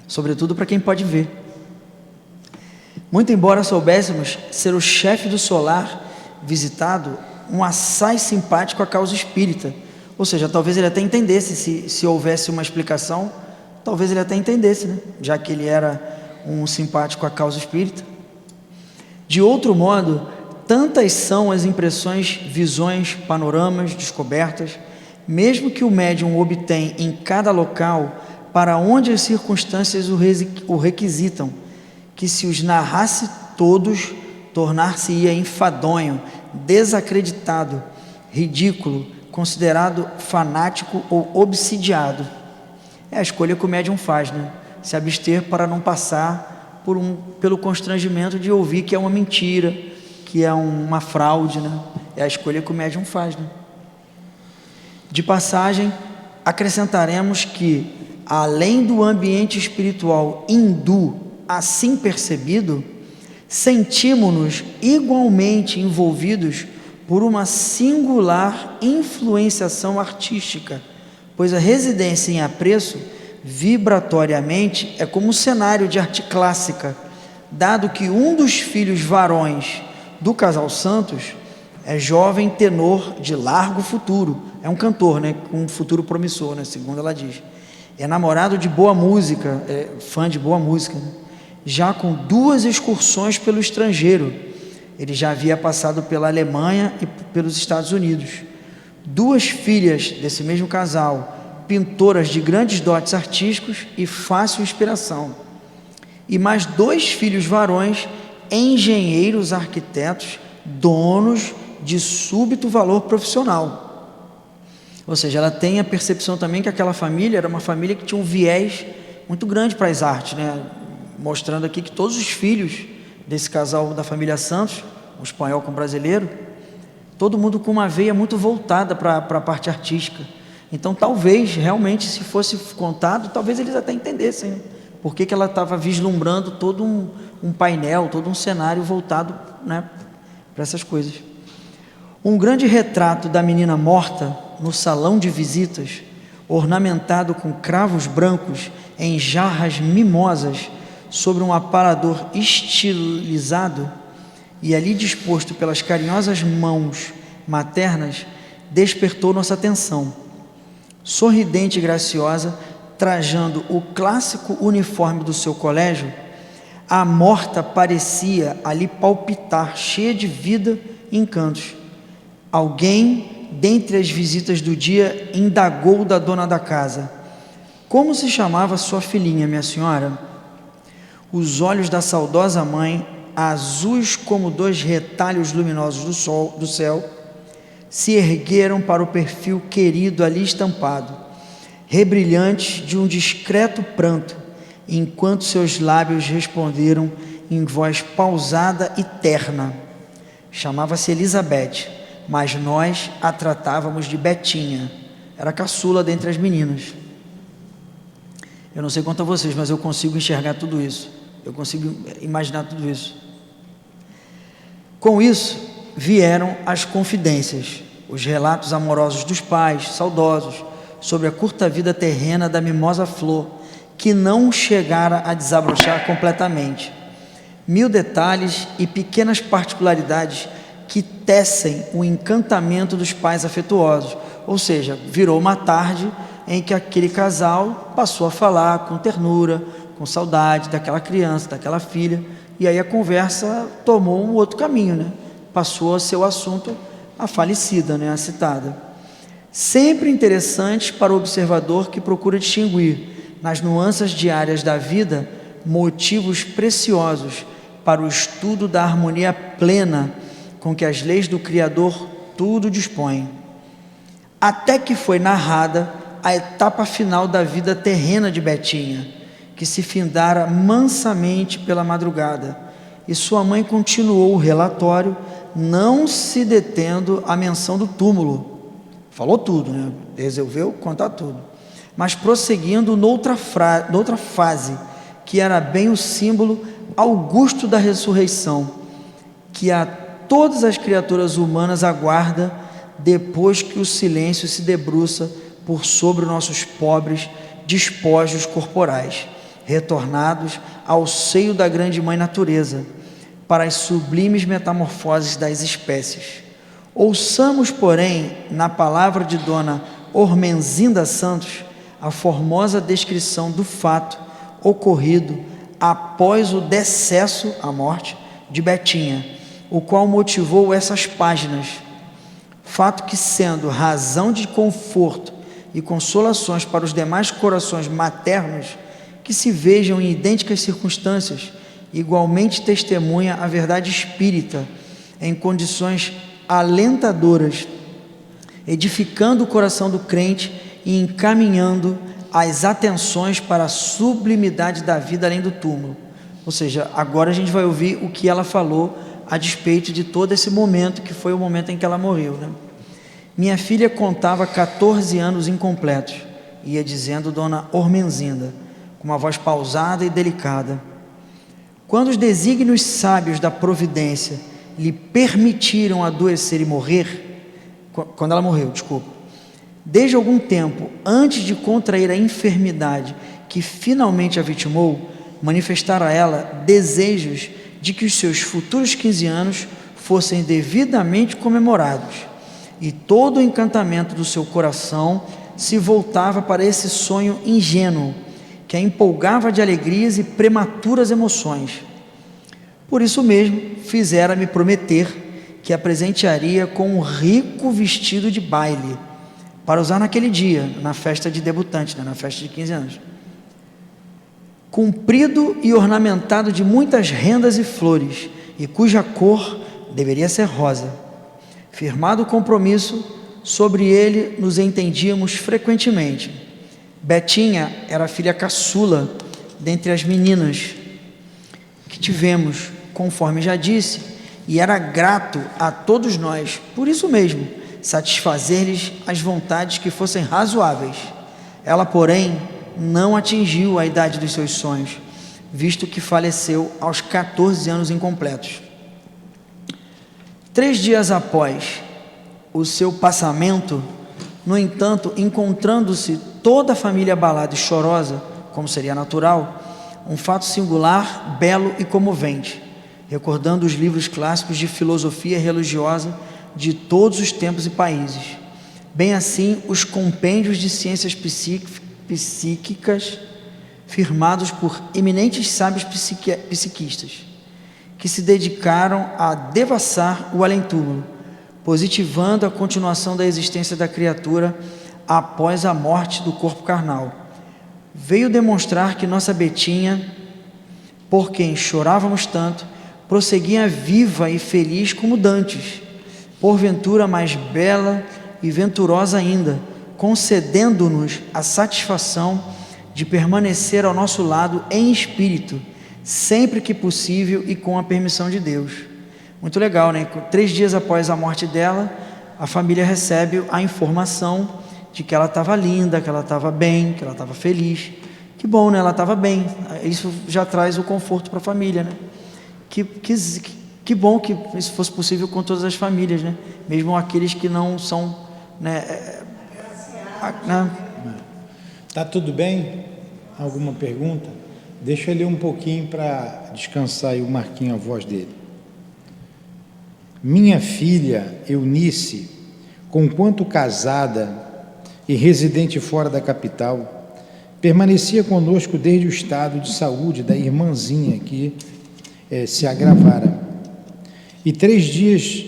Sobretudo para quem pode ver. Muito embora soubéssemos ser o chefe do solar visitado, um assaz simpático à causa espírita. Ou seja, talvez ele até entendesse, se houvesse uma explicação, talvez ele até entendesse, né? Já que ele era um simpático à causa espírita. De outro modo, tantas são as impressões, visões, panoramas, descobertas, mesmo que o médium obtém em cada local, para onde as circunstâncias o requisitam, que se os narrasse todos, tornar-se-ia enfadonho, desacreditado, ridículo, considerado fanático ou obsidiado. É a escolha que o médium faz, né? Se abster para não passar pelo constrangimento de ouvir que é uma mentira, que é uma fraude, né? É a escolha que o médium faz, né? De passagem, acrescentaremos que, além do ambiente espiritual hindu assim percebido, sentimos-nos igualmente envolvidos por uma singular influenciação artística, pois a residência em apreço, vibratoriamente, é como um cenário de arte clássica, dado que um dos filhos varões do casal Santos é jovem tenor de largo futuro, é um cantor, né, com um futuro promissor, né, segundo ela diz. É namorado de boa música, é fã de boa música, né? Já com 2 excursões pelo estrangeiro. Ele já havia passado pela Alemanha e pelos Estados Unidos. 2 filhas desse mesmo casal, pintoras de grandes dotes artísticos e fácil inspiração. E mais 2 filhos varões, engenheiros, arquitetos, donos de súbito valor profissional. Ou seja, ela tem a percepção também que aquela família era uma família que tinha um viés muito grande para as artes, né? Mostrando aqui que todos os filhos desse casal da família Santos, um espanhol com um brasileiro, todo mundo com uma veia muito voltada para a parte artística. Então, talvez, realmente, se fosse contado, talvez eles até entendessem, né? Por que ela estava vislumbrando todo um painel, todo um cenário voltado, né, para essas coisas. Um grande retrato da menina morta no salão de visitas, ornamentado com cravos brancos em jarras mimosas, sobre um aparador estilizado e ali disposto pelas carinhosas mãos maternas, despertou nossa atenção. Sorridente e graciosa, trajando o clássico uniforme do seu colégio, a morta parecia ali palpitar, cheia de vida e encantos. Alguém, dentre as visitas do dia, indagou da dona da casa: como se chamava sua filhinha, minha senhora? Os olhos da saudosa mãe, azuis como 2 retalhos luminosos do céu, se ergueram para o perfil querido ali estampado, rebrilhantes de um discreto pranto, enquanto seus lábios responderam em voz pausada e terna. Chamava-se Elizabeth, mas nós a tratávamos de Betinha. Era a caçula dentre as meninas. Eu não sei quanto a vocês, mas eu consigo enxergar tudo isso. Eu consigo imaginar tudo isso. Com isso, vieram as confidências, os relatos amorosos dos pais, saudosos, sobre a curta vida terrena da mimosa flor, que não chegara a desabrochar completamente. 1000 detalhes e pequenas particularidades que tecem o encantamento dos pais afetuosos. Ou seja, virou uma tarde em que aquele casal passou a falar com ternura, com saudade daquela criança, daquela filha, e aí a conversa tomou um outro caminho, né? Passou a ser o assunto a falecida, né? A citada. Sempre interessantes para o observador que procura distinguir, nas nuances diárias da vida, motivos preciosos para o estudo da harmonia plena com que as leis do Criador tudo dispõem. Até que foi narrada a etapa final da vida terrena de Betinha, que se findara mansamente pela madrugada, e sua mãe continuou o relatório, não se detendo à menção do túmulo. Falou tudo, né? Resolveu contar tudo, mas prosseguindo noutra fase, que era bem o símbolo augusto da ressurreição, que a todas as criaturas humanas aguarda depois que o silêncio se debruça por sobre nossos pobres despojos corporais, retornados ao seio da grande mãe natureza, para as sublimes metamorfoses das espécies. Ouçamos, porém, na palavra de Dona Ormenzinda Santos, a formosa descrição do fato ocorrido após o decesso, a morte, de Betinha, o qual motivou essas páginas. Fato que, sendo razão de conforto e consolações para os demais corações maternos que se vejam em idênticas circunstâncias, igualmente testemunha a verdade espírita em condições alentadoras, edificando o coração do crente e encaminhando as atenções para a sublimidade da vida além do túmulo. Ou seja, agora a gente vai ouvir o que ela falou a despeito de todo esse momento, que foi o momento em que ela morreu, né? Minha filha contava 14 anos incompletos, ia dizendo Dona Ormenzinda, com uma voz pausada e delicada. Quando os desígnios sábios da providência lhe permitiram adoecer e morrer, quando ela morreu, desculpa, desde algum tempo, antes de contrair a enfermidade que finalmente a vitimou, manifestar a ela desejos de que os seus futuros 15 anos fossem devidamente comemorados, e todo o encantamento do seu coração se voltava para esse sonho ingênuo, que a empolgava de alegrias e prematuras emoções. Por isso mesmo, fizera-me prometer que a presentearia com um rico vestido de baile, para usar naquele dia, na festa de debutante, na festa de 15 anos. Comprido e ornamentado de muitas rendas e flores, e cuja cor deveria ser rosa. Firmado o compromisso, sobre ele nos entendíamos frequentemente. Betinha era a filha caçula dentre as meninas que tivemos, conforme já disse, e era grato a todos nós, por isso mesmo, satisfazer-lhes as vontades que fossem razoáveis. Ela, porém, não atingiu a idade dos seus sonhos, visto que faleceu aos 14 anos incompletos. 3 dias após o seu passamento, no entanto, encontrando-se toda a família abalada e chorosa, como seria natural, um fato singular, belo e comovente, recordando os livros clássicos de filosofia religiosa de todos os tempos e países, bem assim os compêndios de ciências psíquicas, firmados por eminentes sábios psiquistas, que se dedicaram a devassar o além-túmulo, positivando a continuação da existência da criatura após a morte do corpo carnal. Veio demonstrar que nossa Betinha, por quem chorávamos tanto, prosseguia viva e feliz como dantes, porventura mais bela e venturosa ainda, concedendo-nos a satisfação de permanecer ao nosso lado em espírito, sempre que possível e com a permissão de Deus. Muito legal, né? 3 dias após a morte dela, a família recebe a informação de que ela estava linda, que ela estava bem, que ela estava feliz. Que bom, né? Ela estava bem. Isso já traz o conforto para a família, né? Que bom que isso fosse possível com todas as famílias, né? Mesmo aqueles que não são, né? Tá tudo bem? Alguma pergunta? Deixa eu ler um pouquinho para descansar aí o Marquinho, a voz dele. Minha filha Eunice, conquanto casada e residente fora da capital, permanecia conosco desde o estado de saúde da irmãzinha que se agravara. E 3 dias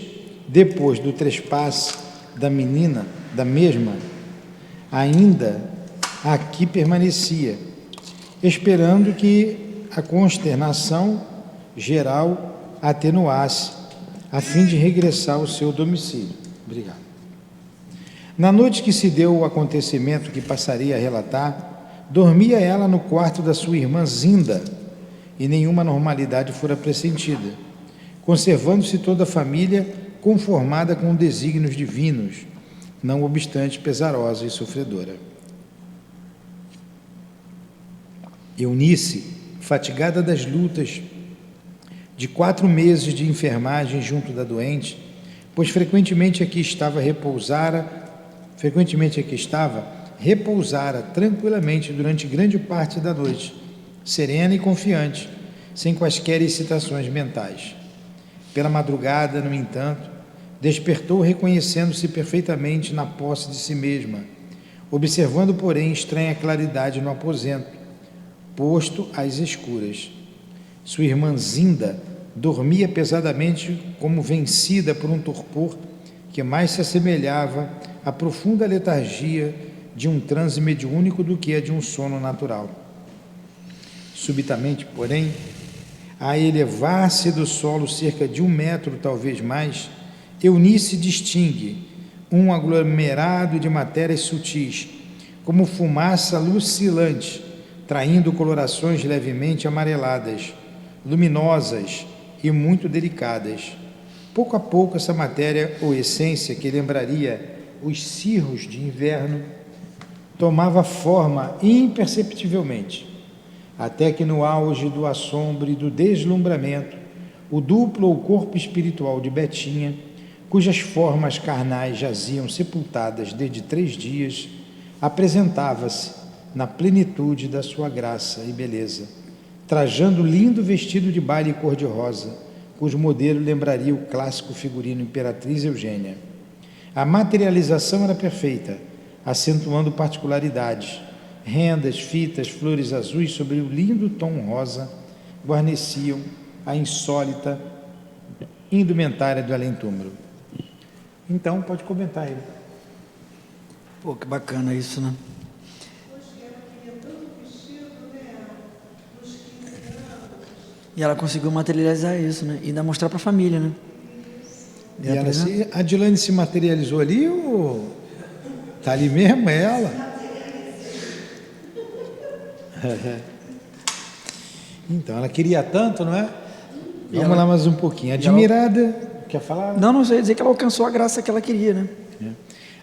depois do trespasse da menina, da mesma, ainda aqui permanecia, esperando que a consternação geral atenuasse, a fim de regressar ao seu domicílio. Obrigado. Na noite que se deu o acontecimento que passaria a relatar, dormia ela no quarto da sua irmã Zinda, e nenhuma normalidade fora pressentida, conservando-se toda a família conformada com desígnios divinos, não obstante pesarosa e sofredora. Eunice, fatigada das lutas de 4 meses de enfermagem junto da doente, pois frequentemente aqui estava, repousara tranquilamente durante grande parte da noite, serena e confiante, sem quaisquer excitações mentais. Pela madrugada, no entanto, despertou reconhecendo-se perfeitamente na posse de si mesma, observando, porém, estranha claridade no aposento, posto às escuras. Sua irmã Zinda dormia pesadamente, como vencida por um torpor que mais se assemelhava à profunda letargia de um transe mediúnico do que a de um sono natural. Subitamente, porém, a elevar-se do solo cerca de 1 metro, talvez mais, Eunice distingue um aglomerado de matérias sutis, como fumaça lucilante, traindo colorações levemente amareladas, luminosas e muito delicadas. Pouco a pouco, essa matéria ou essência, que lembraria os cirros de inverno, tomava forma imperceptivelmente, até que no auge do assombro e do deslumbramento, o duplo ou corpo espiritual de Betinha, cujas formas carnais jaziam sepultadas desde 3 dias, apresentava-se na plenitude da sua graça e beleza, trajando lindo vestido de baile cor-de-rosa, cujo modelo lembraria o clássico figurino Imperatriz Eugênia. A materialização era perfeita, acentuando particularidades. Rendas, fitas, flores azuis sobre o lindo tom rosa guarneciam a insólita indumentária do além-túmulo. Então, pode comentar aí. Pô, que bacana isso, né? E ela conseguiu materializar isso, né? E ainda mostrar para a família, né? E ela a Dilane se materializou ali ou tá ali mesmo, é ela? Então, ela queria tanto, não é? Vamos lá mais um pouquinho. Admirada, quer falar? Não sei dizer que ela alcançou a graça que ela queria, né?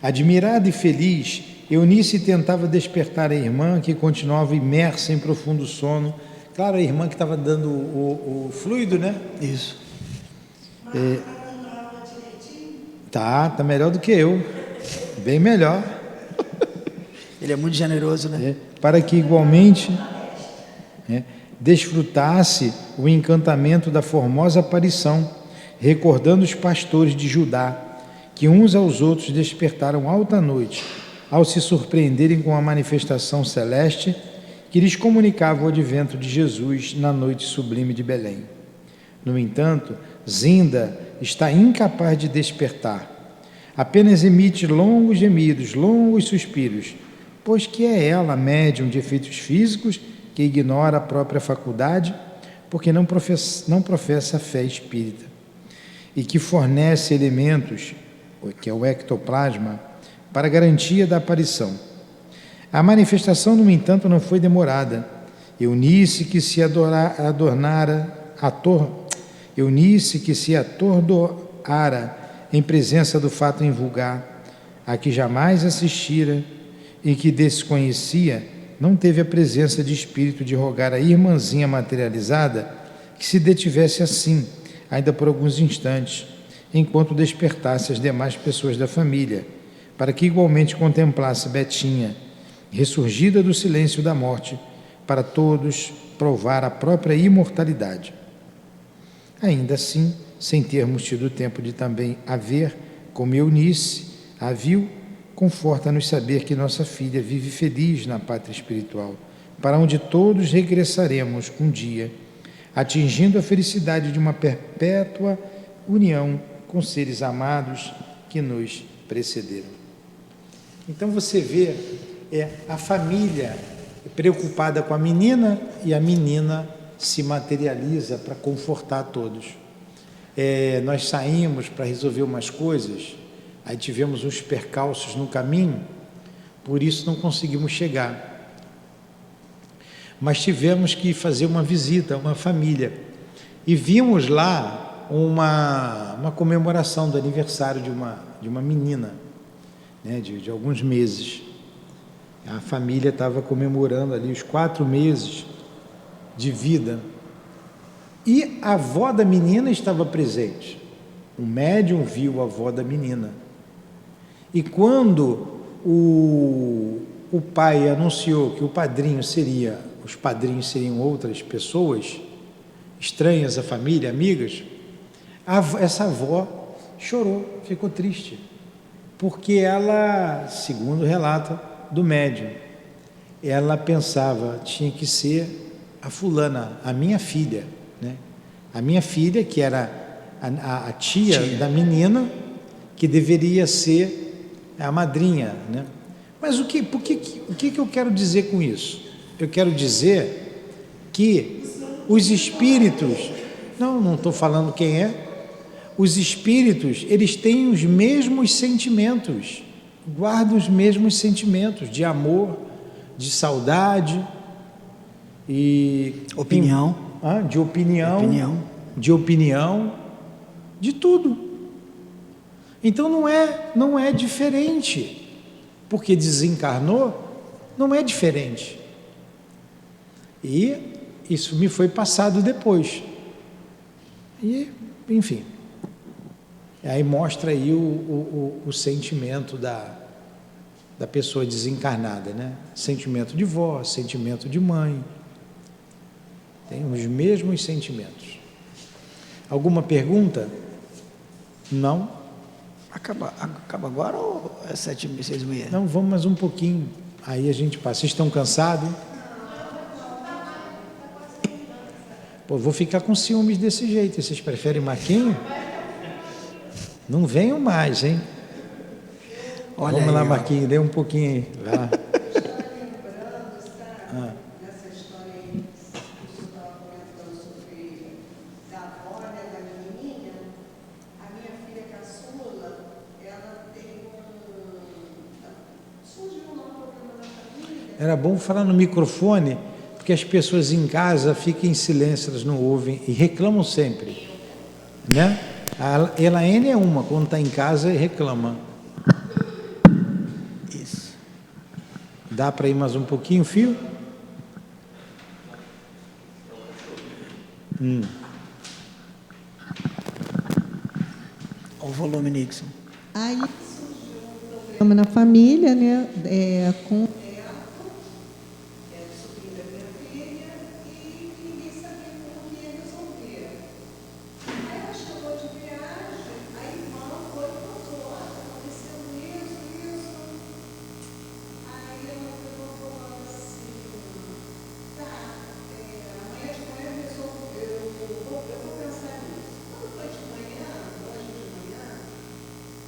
Admirada e feliz, Eunice tentava despertar a irmã, que continuava imersa em profundo sono. Claro, a irmã que estava dando o fluido, né? Isso. Tá melhor do que eu. Bem melhor. Ele é muito generoso, né? Para que igualmente desfrutasse o encantamento da formosa aparição, recordando os pastores de Judá, que uns aos outros despertaram alta noite, ao se surpreenderem com a manifestação celeste que lhes comunicava o advento de Jesus na noite sublime de Belém. No entanto, Zinda está incapaz de despertar. Apenas emite longos gemidos, longos suspiros, pois que é ela médium de efeitos físicos que ignora a própria faculdade, porque não professa a fé espírita, e que fornece elementos, que é o ectoplasma, para garantia da aparição. A manifestação, no entanto, não foi demorada. Eunice, que se atordoara em presença do fato invulgar, a que jamais assistira e que desconhecia, não teve a presença de espírito de rogar à irmãzinha materializada que se detivesse assim, ainda por alguns instantes, enquanto despertasse as demais pessoas da família, para que igualmente contemplasse Betinha, ressurgida do silêncio da morte, para todos provar a própria imortalidade. Ainda assim, sem termos tido tempo de também a ver, como Eunice a viu, conforta-nos saber que nossa filha vive feliz na pátria espiritual, para onde todos regressaremos um dia, atingindo a felicidade de uma perpétua união com seres amados que nos precederam. Então você vê a família preocupada com a menina e a menina se materializa para confortar todos. Nós saímos para resolver umas coisas, aí tivemos uns percalços no caminho, por isso não conseguimos chegar. Mas tivemos que fazer uma visita a uma família e vimos lá uma comemoração do aniversário de uma menina, né, de alguns meses. A família estava comemorando ali os 4 meses de vida. E a avó da menina estava presente. O médium viu a avó da menina. E quando o pai anunciou que os padrinhos seriam outras pessoas, estranhas à família, amigas, essa avó chorou, ficou triste. Porque ela, segundo o relato do médium, ela pensava, tinha que ser a fulana, a minha filha, né? A minha filha, que era a tia da menina, que deveria ser a madrinha, né? Mas o que eu quero dizer com isso? Eu quero dizer que os espíritos, não estou falando quem é, os espíritos, eles têm os mesmos sentimentos, guardam os mesmos sentimentos de amor, de saudade e opinião, de opinião, de tudo. Então não é diferente, porque desencarnou, não é diferente. E isso me foi passado depois. E, enfim, aí mostra aí o sentimento da pessoa desencarnada, né? Sentimento de vó, sentimento de mãe. Tem os mesmos sentimentos. Alguma pergunta? Não? Acaba agora ou é 7h30? Não, vamos mais um pouquinho. Aí a gente passa. Vocês estão cansados? Pô, vou ficar com ciúmes desse jeito. Vocês preferem Marquinho? Não venham mais, hein? Olha Vamos aí, lá, ó. Marquinho, dê um pouquinho aí. Vai lá. Nessa história aí que o senhor estava comentando sobre da avó, né, da menininha, a minha filha caçula, ela tem surgiu um problema na família. Era bom falar no microfone, porque as pessoas em casa ficam em silêncio, elas não ouvem e reclamam sempre, né? A Elaine é uma, quando está em casa reclama. Isso. Dá para ir mais um pouquinho, fio? Olha o volume, Nixon. Aí surgiu um problema na família, né, com o neto, sobrinho da minha filha, e ninguém sabia como que ia resolver. Aí ela chegou de viagem, a irmã foi e contou, aconteceu isso. Aí ela pegou falando assim, tá, amanhã de manhã eu vou pensar nisso. Quando foi de manhã, hoje de manhã,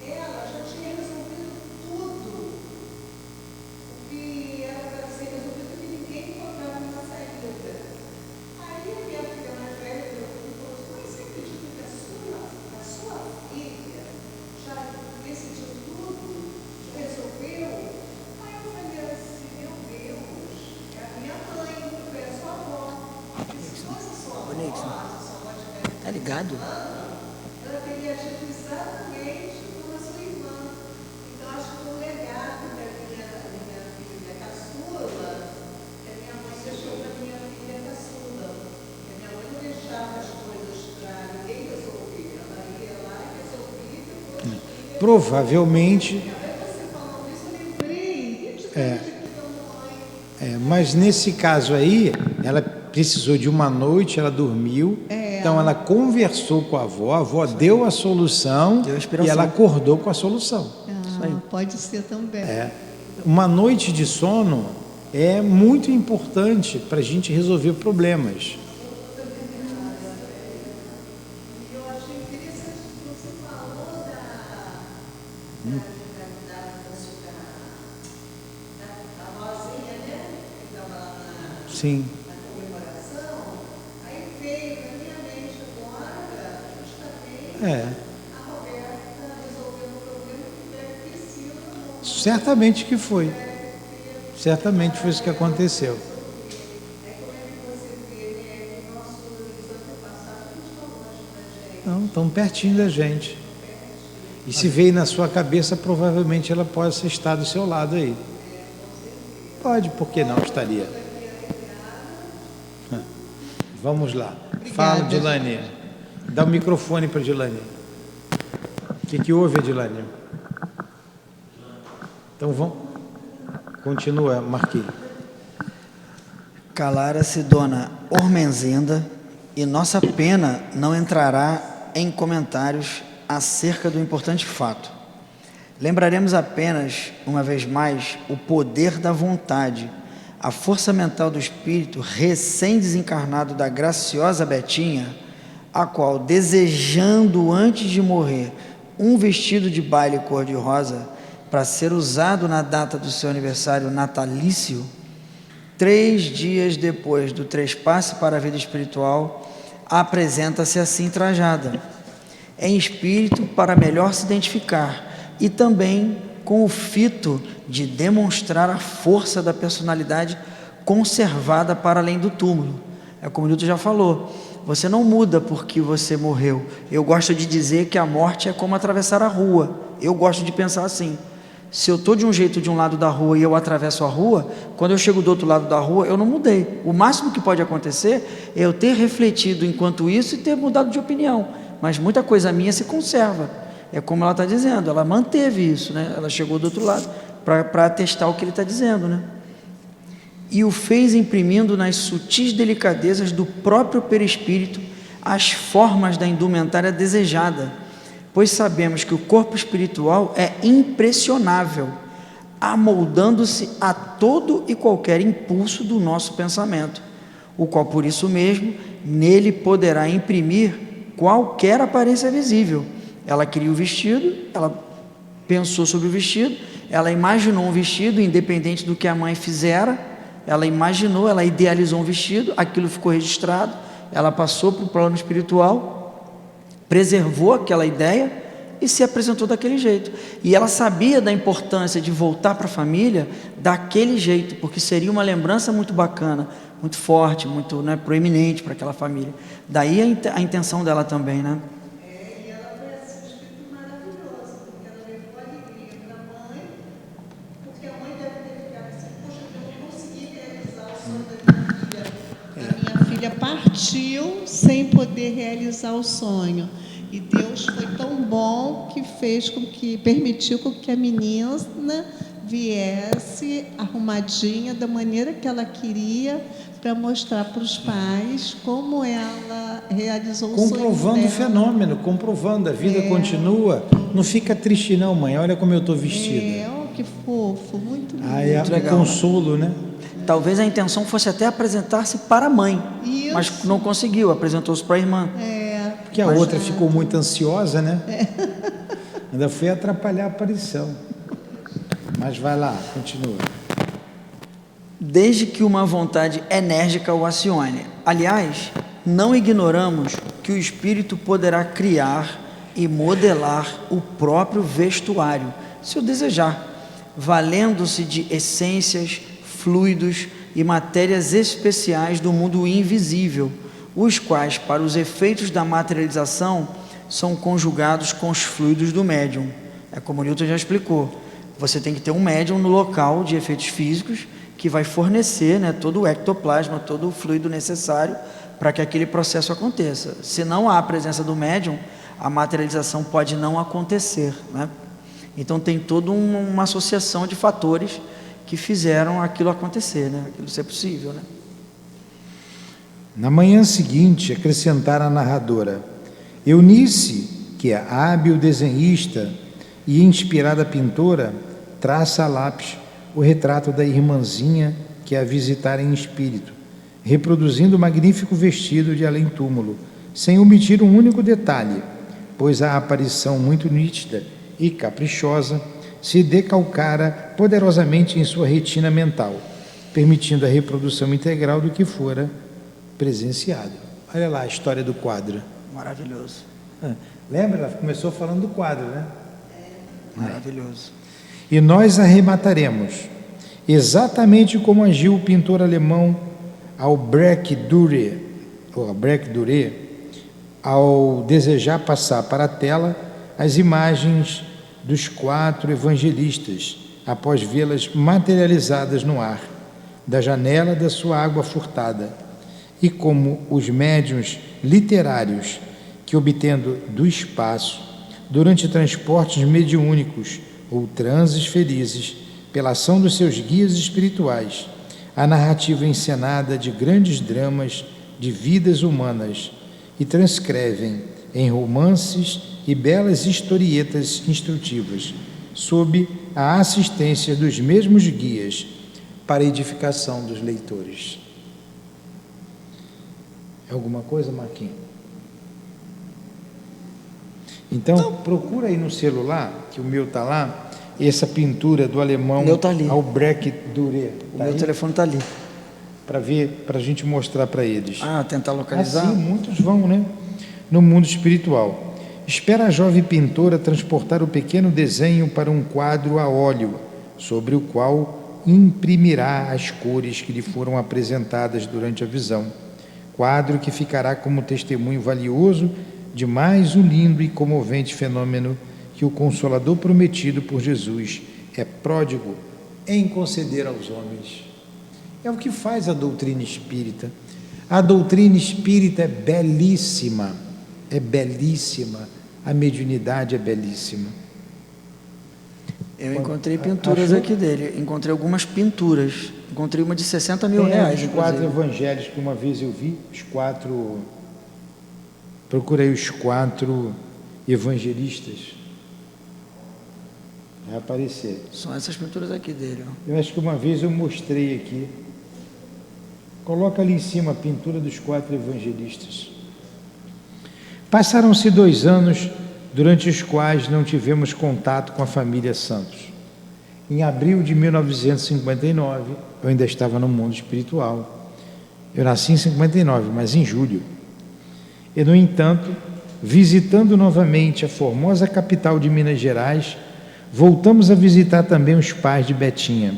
ela já tinha resolvido tudo o que era para ser resolvido, que ninguém encontrava uma saída. Aí a minha filha mais velha perguntou, mas você acredita que a sua filha já decidiu tudo, já resolveu? Aí eu falei assim, meu Deus, é a minha mãe, foi a sua avó. Se fosse a sua Ô, avó, Nixon, se a sua avó tivesse tá ligado? ela teria agido exatamente como a sua irmã. Então, acho que o legado da minha filha caçula, que a minha mãe deixou para minha filha caçula. Que a minha mãe não deixava as coisas para ninguém resolver. Ela ia lá e resolvia, depois Provavelmente, você falando isso, eu lembrei de da mãe. mas nesse caso aí, ela precisou de uma noite, ela dormiu, então ela conversou com a avó deu a solução Deu a e inspiração. ela acordou com a solução. aí. Pode ser também. Uma noite de sono é muito importante para a gente resolver problemas. Eu achei interessante que você falou da Rosinha, né? Que estava lá Sim, na comemoração. Aí veio na minha mente agora, justamente, a Roberta resolvendo um problema que deve ter sido certamente que foi. Certamente foi isso que aconteceu. Não, estão pertinho da gente. E se veio na sua cabeça, provavelmente ela possa estar do seu lado aí. Pode, por que não estaria? Vamos lá. Fala, Dilane. Dá o microfone para Dilane. O que houve, Dilane? Então vamos. Continua, Marquinhos. Calara-se Dona Ormenzinda, e nossa pena não entrará em comentários acerca do importante fato. Lembraremos apenas, uma vez mais, o poder da vontade, a força mental do espírito recém-desencarnado da graciosa Betinha, a qual, desejando antes de morrer um vestido de baile cor-de-rosa para ser usado na data do seu aniversário natalício, 3 dias depois do trespasse para a vida espiritual, apresenta-se assim trajada, em espírito para melhor se identificar e também com o fito de demonstrar a força da personalidade conservada para além do túmulo. É como o Nilton já falou, você não muda porque você morreu. Eu gosto de dizer que a morte é como atravessar a rua. Eu gosto de pensar assim. Se eu estou de um jeito de um lado da rua e eu atravesso a rua, quando eu chego do outro lado da rua, eu não mudei. O máximo que pode acontecer é eu ter refletido enquanto isso e ter mudado de opinião. Mas muita coisa minha se conserva. É como ela está dizendo, ela manteve isso, né? Ela chegou do outro lado para atestar o que ele está dizendo, né? E o fez imprimindo nas sutis delicadezas do próprio perispírito as formas da indumentária desejada, pois sabemos que o corpo espiritual é impressionável, amoldando-se a todo e qualquer impulso do nosso pensamento, o qual por isso mesmo nele poderá imprimir qualquer aparência visível. Ela queria o vestido, ela pensou sobre o vestido, ela imaginou um vestido, independente do que a mãe fizera, ela imaginou, ela idealizou um vestido, aquilo ficou registrado, ela passou para o plano espiritual, preservou aquela ideia e se apresentou daquele jeito. E ela sabia da importância de voltar para a família daquele jeito, porque seria uma lembrança muito bacana, muito forte, muito, né, proeminente para aquela família. Daí a intenção dela também, né? E ela foi assim, um espírito maravilhoso, porque ela levou alegria para a mãe, porque a mãe deve ter ficado assim, poxa, eu não consegui realizar o sonho da minha filha. A minha filha partiu sem poder realizar o sonho. E Deus foi tão bom que permitiu com que a menina viesse arrumadinha da maneira que ela queria, para mostrar para os pais como ela realizou o sonho Comprovando dela. o fenômeno, comprovando, a vida continua. Não fica triste não, mãe, olha como eu estou vestida. Que fofo, muito lindo. Aí é Muito o legal, consolo, né? Talvez a intenção fosse até apresentar-se para a mãe, Isso. mas não conseguiu, apresentou-se para a irmã. Porque a outra ficou muito ansiosa, né? Ainda foi atrapalhar a aparição. Mas vai lá, continua. Desde que uma vontade enérgica o acione. Aliás, não ignoramos que o espírito poderá criar e modelar o próprio vestuário, se o desejar, valendo-se de essências, fluidos e matérias especiais do mundo invisível, os quais, para os efeitos da materialização, são conjugados com os fluidos do médium. É como o Newton já explicou, você tem que ter um médium no local de efeitos físicos que vai fornecer, né, todo o ectoplasma, todo o fluido necessário para que aquele processo aconteça. Se não há a presença do médium, a materialização pode não acontecer, né? Então tem toda uma associação de fatores que fizeram aquilo acontecer, né? Aquilo ser possível, né? Na manhã seguinte, acrescentara a narradora: Eunice, que é hábil desenhista e inspirada pintora, traça a lápis o retrato da irmãzinha que a visitara em espírito, reproduzindo o magnífico vestido de além-túmulo, sem omitir um único detalhe, pois a aparição muito nítida e caprichosa se decalcara poderosamente em sua retina mental, permitindo a reprodução integral do que fora presenciado. Olha lá a história do quadro. Maravilhoso. Lembra? Ela começou falando do quadro, né? Maravilhoso. E nós arremataremos, exatamente como agiu o pintor alemão Albrecht Dürer, ao desejar passar para a tela as imagens dos 4 evangelistas, após vê-las materializadas no ar, da janela da sua água furtada, e como os médiuns literários que, obtendo do espaço, durante transportes mediúnicos ou transes felizes, pela ação dos seus guias espirituais, a narrativa encenada de grandes dramas de vidas humanas, e transcrevem em romances e belas historietas instrutivas, sob a assistência dos mesmos guias, para a edificação dos leitores. É alguma coisa, Marquinhos? Então, procura aí no celular, que o meu está lá, essa pintura do alemão Albrecht Dürer. O meu telefone está ali. Para ver, para a gente mostrar para eles. Tentar localizar. Assim, muitos vão, né? No mundo espiritual. Espera a jovem pintora transportar o pequeno desenho para um quadro a óleo, sobre o qual imprimirá as cores que lhe foram apresentadas durante a visão. Quadro que ficará como testemunho valioso de mais um lindo e comovente fenômeno que o Consolador prometido por Jesus é pródigo em conceder aos homens. É o que faz a doutrina espírita. A doutrina espírita é belíssima, a mediunidade é belíssima. Eu encontrei pinturas Achou? aqui dele, encontrei algumas pinturas, encontrei uma de 60 mil reais. Os 4 inclusive. evangelhos que uma vez eu vi, os 4, procurei os 4 evangelistas, vai aparecer. São essas pinturas aqui dele. Ó. Eu acho que uma vez eu mostrei aqui, coloca ali em cima a pintura dos 4 evangelistas. Passaram-se 2 anos, durante os quais não tivemos contato com a família Santos. Em abril de 1959, eu ainda estava no mundo espiritual. Eu nasci em 59, mas em julho. E, no entanto, visitando novamente a formosa capital de Minas Gerais, voltamos a visitar também os pais de Betinha.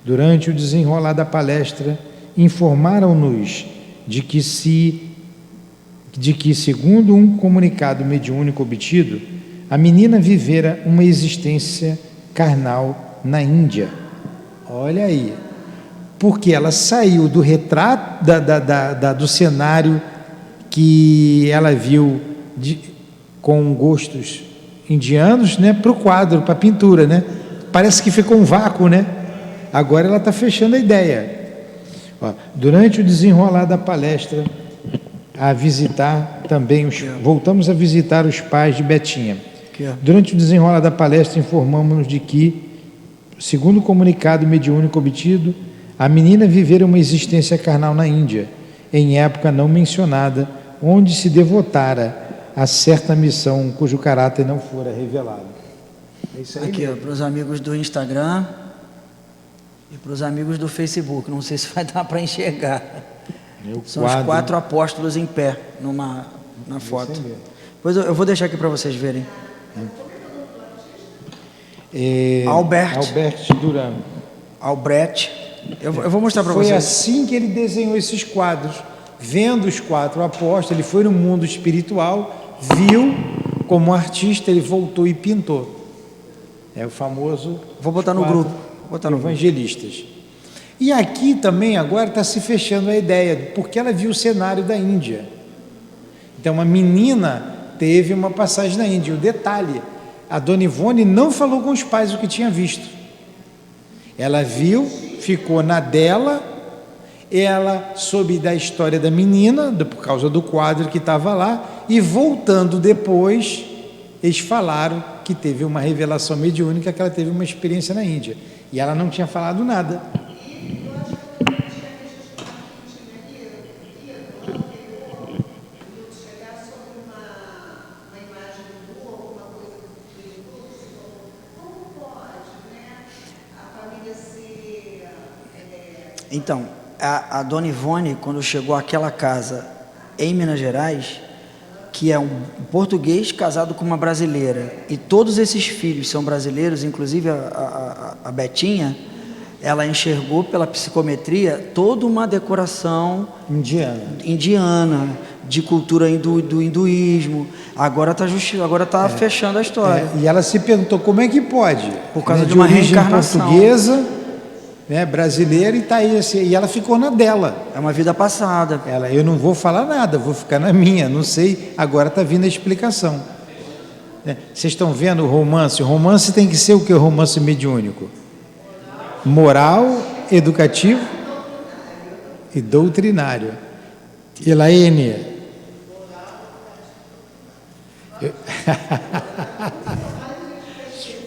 Durante o desenrolar da palestra, informaram-nos de que, segundo um comunicado mediúnico obtido, a menina vivera uma existência carnal na Índia. Olha aí, porque ela saiu do retrato do cenário que ela viu com gostos indianos, né, para o quadro, para a pintura, né? Parece que ficou um vácuo, né? Agora ela está fechando a ideia. Ó, durante o desenrolar da palestra, voltamos a visitar os pais de Betinha. Durante o desenrolar da palestra, informamos-nos de que, segundo o comunicado mediúnico obtido, a menina vivera uma existência carnal na Índia, em época não mencionada, onde se devotara a certa missão cujo caráter não fora revelado. É isso aí. Aqui, para os amigos do Instagram e para os amigos do Facebook, não sei se vai dar para enxergar. São os 4 apóstolos em pé na foto. Depois eu vou deixar aqui para vocês verem. Albert Duran. Albrecht. Eu vou mostrar para vocês. Foi assim que ele desenhou esses quadros. Vendo os 4 apóstolos, ele foi no mundo espiritual, viu como artista, ele voltou e pintou. É o famoso... Vou botar no grupo. Evangelistas. E aqui também agora está se fechando a ideia, porque ela viu o cenário da Índia. Então, a menina teve uma passagem na Índia. O detalhe, a Dona Ivone não falou com os pais o que tinha visto. Ela viu, ficou na dela, ela soube da história da menina, por causa do quadro que estava lá, e voltando depois, eles falaram que teve uma revelação mediúnica, que ela teve uma experiência na Índia. E ela não tinha falado nada. Então, a Dona Ivone, quando chegou àquela casa em Minas Gerais, que é um português casado com uma brasileira, e todos esses filhos são brasileiros, inclusive a Betinha, ela enxergou pela psicometria toda uma decoração indiana de cultura do hinduísmo. Agora está fechando a história. E ela se perguntou como é que pode, por causa de uma origem reencarnação portuguesa, né, brasileira, e está aí assim, e ela ficou na dela. É uma vida passada. Eu não vou falar nada, vou ficar na minha, não sei, agora está vindo a explicação. Vocês estão vendo o romance? O romance tem que ser o que? O romance mediúnico? Moral, educativo e doutrinário. Elaine.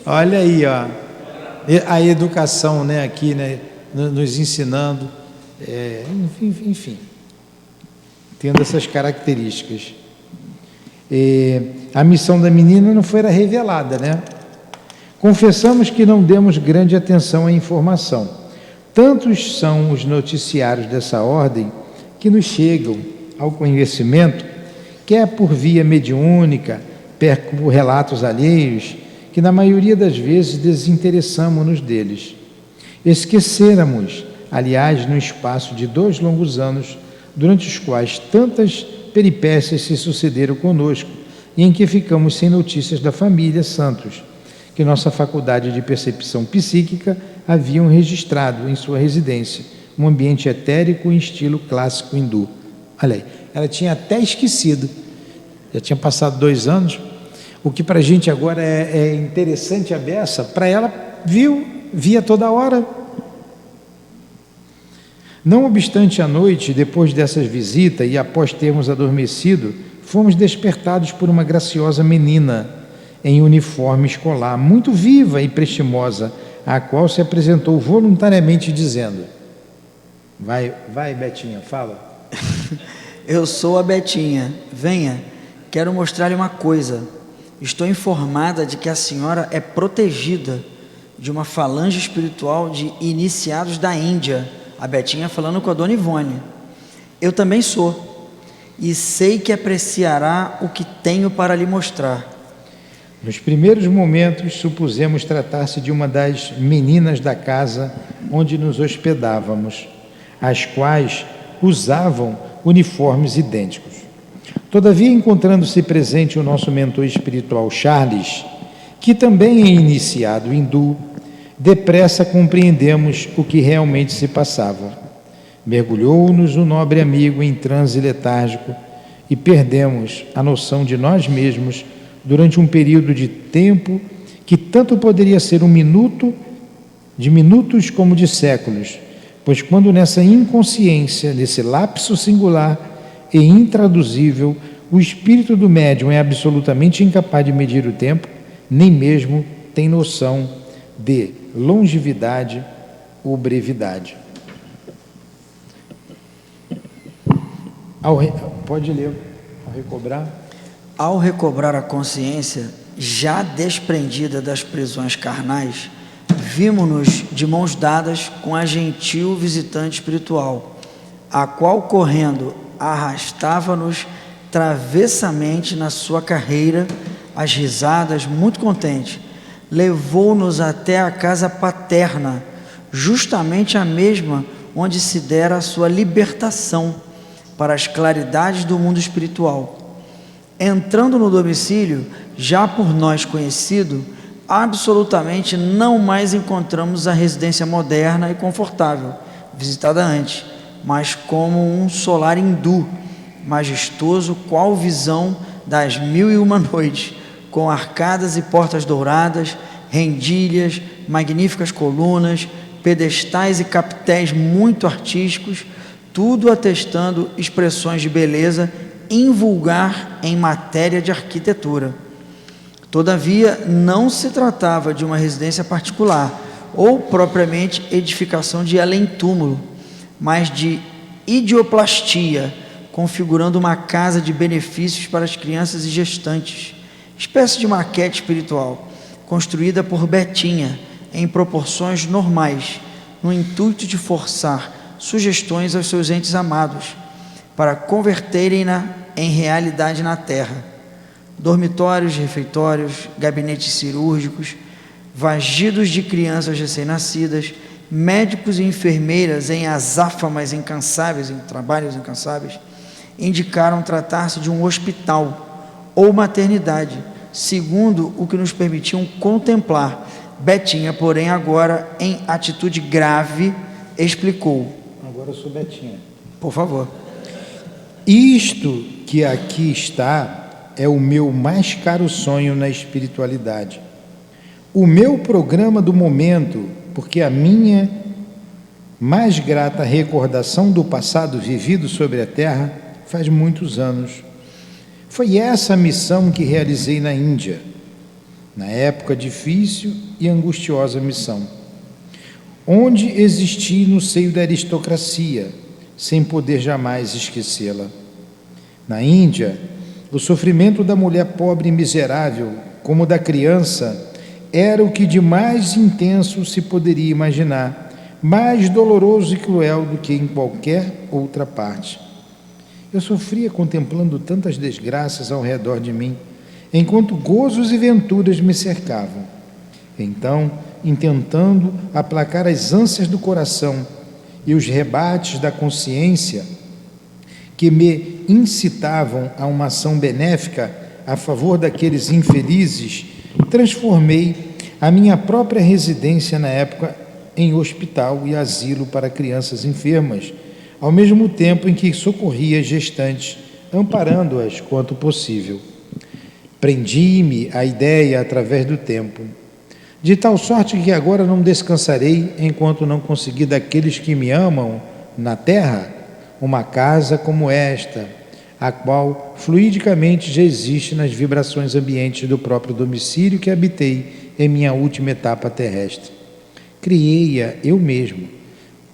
Olha aí, ó. A educação, né, aqui, né, nos ensinando, enfim, tendo essas características. A missão da menina não foi revelada, né? Confessamos que não demos grande atenção à informação. Tantos são os noticiários dessa ordem que nos chegam ao conhecimento, quer por via mediúnica, por relatos alheios, que na maioria das vezes desinteressamo-nos deles. Esquecêramos, aliás, no espaço de 2 longos anos, durante os quais tantas peripécias se sucederam conosco, e em que ficamos sem notícias da família Santos, que nossa faculdade de percepção psíquica haviam registrado em sua residência, um ambiente etérico em estilo clássico hindu. Olha aí, ela tinha até esquecido, já tinha passado 2 anos. O que para a gente agora é interessante a beça, para ela via toda hora. Não obstante, à noite, depois dessas visitas e após termos adormecido, fomos despertados por uma graciosa menina em uniforme escolar, muito viva e prestimosa, a qual se apresentou voluntariamente dizendo: vai Betinha, fala. Eu sou a Betinha, venha, quero mostrar-lhe uma coisa. Estou informada de que a senhora é protegida de uma falange espiritual de iniciados da Índia. A Betinha falando com a dona Ivone. Eu também sou, e sei que apreciará o que tenho para lhe mostrar. Nos primeiros momentos, supusemos tratar-se de uma das meninas da casa onde nos hospedávamos, as quais usavam uniformes idênticos. Todavia, encontrando-se presente o nosso mentor espiritual Charles, que também é iniciado hindu, depressa compreendemos o que realmente se passava. Mergulhou-nos o nobre amigo em transe letárgico e perdemos a noção de nós mesmos durante um período de tempo que tanto poderia ser de minutos como de séculos, pois quando nessa inconsciência, nesse lapso singular e intraduzível, o espírito do médium é absolutamente incapaz de medir o tempo, nem mesmo tem noção de longevidade ou brevidade. Pode ler, ao recobrar. Ao recobrar a consciência, já desprendida das prisões carnais, vimos-nos de mãos dadas com a gentil visitante espiritual, a qual, correndo, arrastava-nos travessamente na sua carreira, às risadas, muito contente. Levou-nos até a casa paterna, justamente a mesma onde se dera a sua libertação para as claridades do mundo espiritual. Entrando no domicílio, já por nós conhecido, absolutamente não mais encontramos a residência moderna e confortável, visitada antes, mas como um solar hindu, majestoso, qual visão das 1001 noites, com arcadas e portas douradas, rendilhas, magníficas colunas, pedestais e capitéis muito artísticos, tudo atestando expressões de beleza invulgar em matéria de arquitetura. Todavia, não se tratava de uma residência particular, ou propriamente edificação de além-túmulo, mas de idioplastia, configurando uma casa de benefícios para as crianças e gestantes, espécie de maquete espiritual, construída por Betinha, em proporções normais, no intuito de forçar sugestões aos seus entes amados, para converterem-na em realidade na terra. Dormitórios, refeitórios, gabinetes cirúrgicos, vagidos de crianças recém-nascidas, médicos e enfermeiras em azáfamas incansáveis, em trabalhos incansáveis, indicaram tratar-se de um hospital ou maternidade, segundo o que nos permitiam contemplar. Betinha, porém, agora em atitude grave, explicou. Agora eu sou Betinha. Por favor. Isto que aqui está é o meu mais caro sonho na espiritualidade. O meu programa do momento, porque a minha mais grata recordação do passado vivido sobre a Terra faz muitos anos. Foi essa a missão que realizei na Índia, na época difícil e angustiosa missão, onde existi no seio da aristocracia, sem poder jamais esquecê-la. Na Índia, o sofrimento da mulher pobre e miserável, como o da criança, era o que de mais intenso se poderia imaginar, mais doloroso e cruel do que em qualquer outra parte. Eu sofria contemplando tantas desgraças ao redor de mim, enquanto gozos e venturas me cercavam. Então, intentando aplacar as ânsias do coração e os rebates da consciência que me incitavam a uma ação benéfica a favor daqueles infelizes, transformei a minha própria residência na época em hospital e asilo para crianças enfermas, ao mesmo tempo em que socorria gestantes, amparando-as quanto possível. Prendi-me à ideia através do tempo, de tal sorte que agora não descansarei enquanto não conseguir daqueles que me amam na terra uma casa como esta, a qual fluidicamente já existe nas vibrações ambientes do próprio domicílio que habitei em minha última etapa terrestre. Criei-a eu mesmo,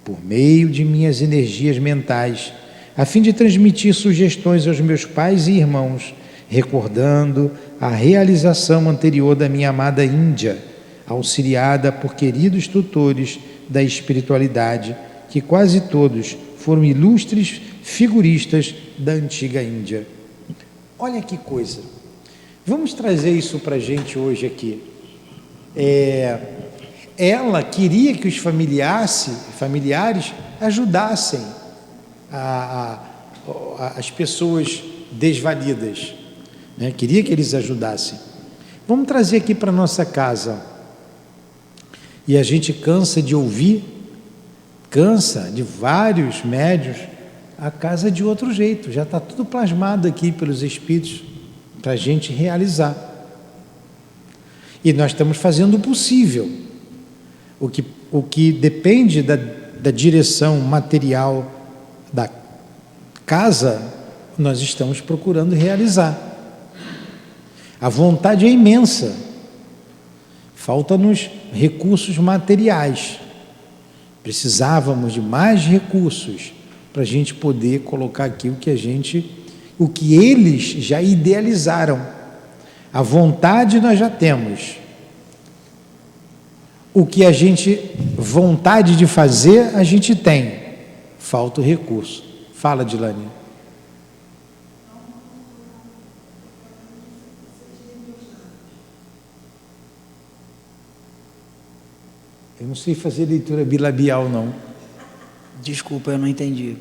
por meio de minhas energias mentais, a fim de transmitir sugestões aos meus pais e irmãos, recordando a realização anterior da minha amada Índia, auxiliada por queridos tutores da espiritualidade, que quase todos foram ilustres figuristas da antiga Índia. Olha que coisa. Vamos trazer isso para a gente hoje aqui. Ela queria que os familiares ajudassem as pessoas desvalidas, né? Queria que eles ajudassem. Vamos trazer aqui para a nossa casa. E a gente cansa de ouvir, cansa de vários médiuns, a casa de outro jeito. Já está tudo plasmado aqui pelos espíritos para a gente realizar. E nós estamos fazendo o possível. O que depende da direção material da casa, nós estamos procurando realizar. A vontade é imensa. Faltam-nos recursos materiais. Precisávamos de mais recursos para a gente poder colocar aqui o que eles já idealizaram. A vontade nós já temos. O que a gente, vontade de fazer, a gente tem. Falta o recurso. Fala, Dilane. Eu não sei fazer leitura bilabial, não. Desculpa, eu não entendi.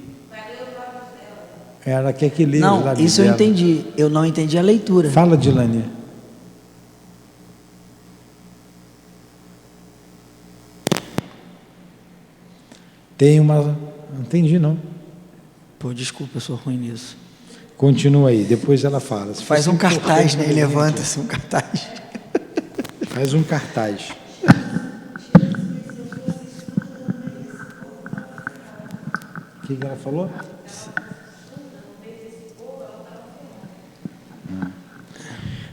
Ela quer que leia os lábios Não, isso eu dela. entendi. Eu não entendi a leitura. Fala, Dilane. Não entendi, não. Pô, desculpa, eu sou ruim nisso. Continua aí, depois ela fala. Se Faz fosse um cartaz, importante, né? gente, Levanta-se um cartaz. Faz um cartaz. O que ela falou?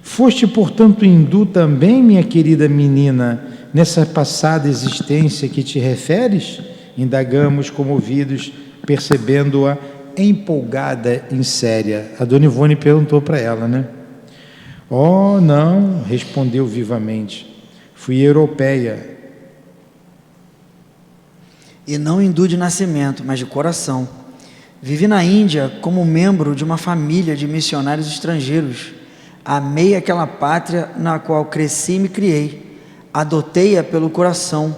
Foste, portanto, hindu também, minha querida menina, nessa passada existência que te referes? Indagamos comovidos, percebendo-a empolgada em séria. A dona Ivone perguntou para ela, né? Oh, não, respondeu vivamente. Fui europeia. E não hindu de nascimento, mas de coração. Vivi na Índia como membro de uma família de missionários estrangeiros. Amei aquela pátria na qual cresci e me criei. Adotei-a pelo coração,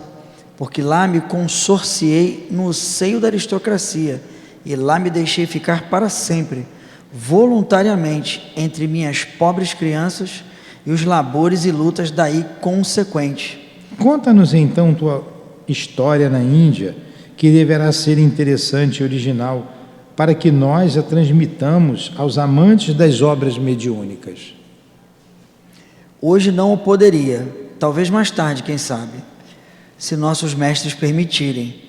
porque lá me consorciei no seio da aristocracia e lá me deixei ficar para sempre, voluntariamente, entre minhas pobres crianças e os labores e lutas daí consequentes. Conta-nos então tua história na Índia, que deverá ser interessante e original, para que nós a transmitamos aos amantes das obras mediúnicas. Hoje não o poderia, talvez mais tarde, quem sabe, se nossos mestres permitirem.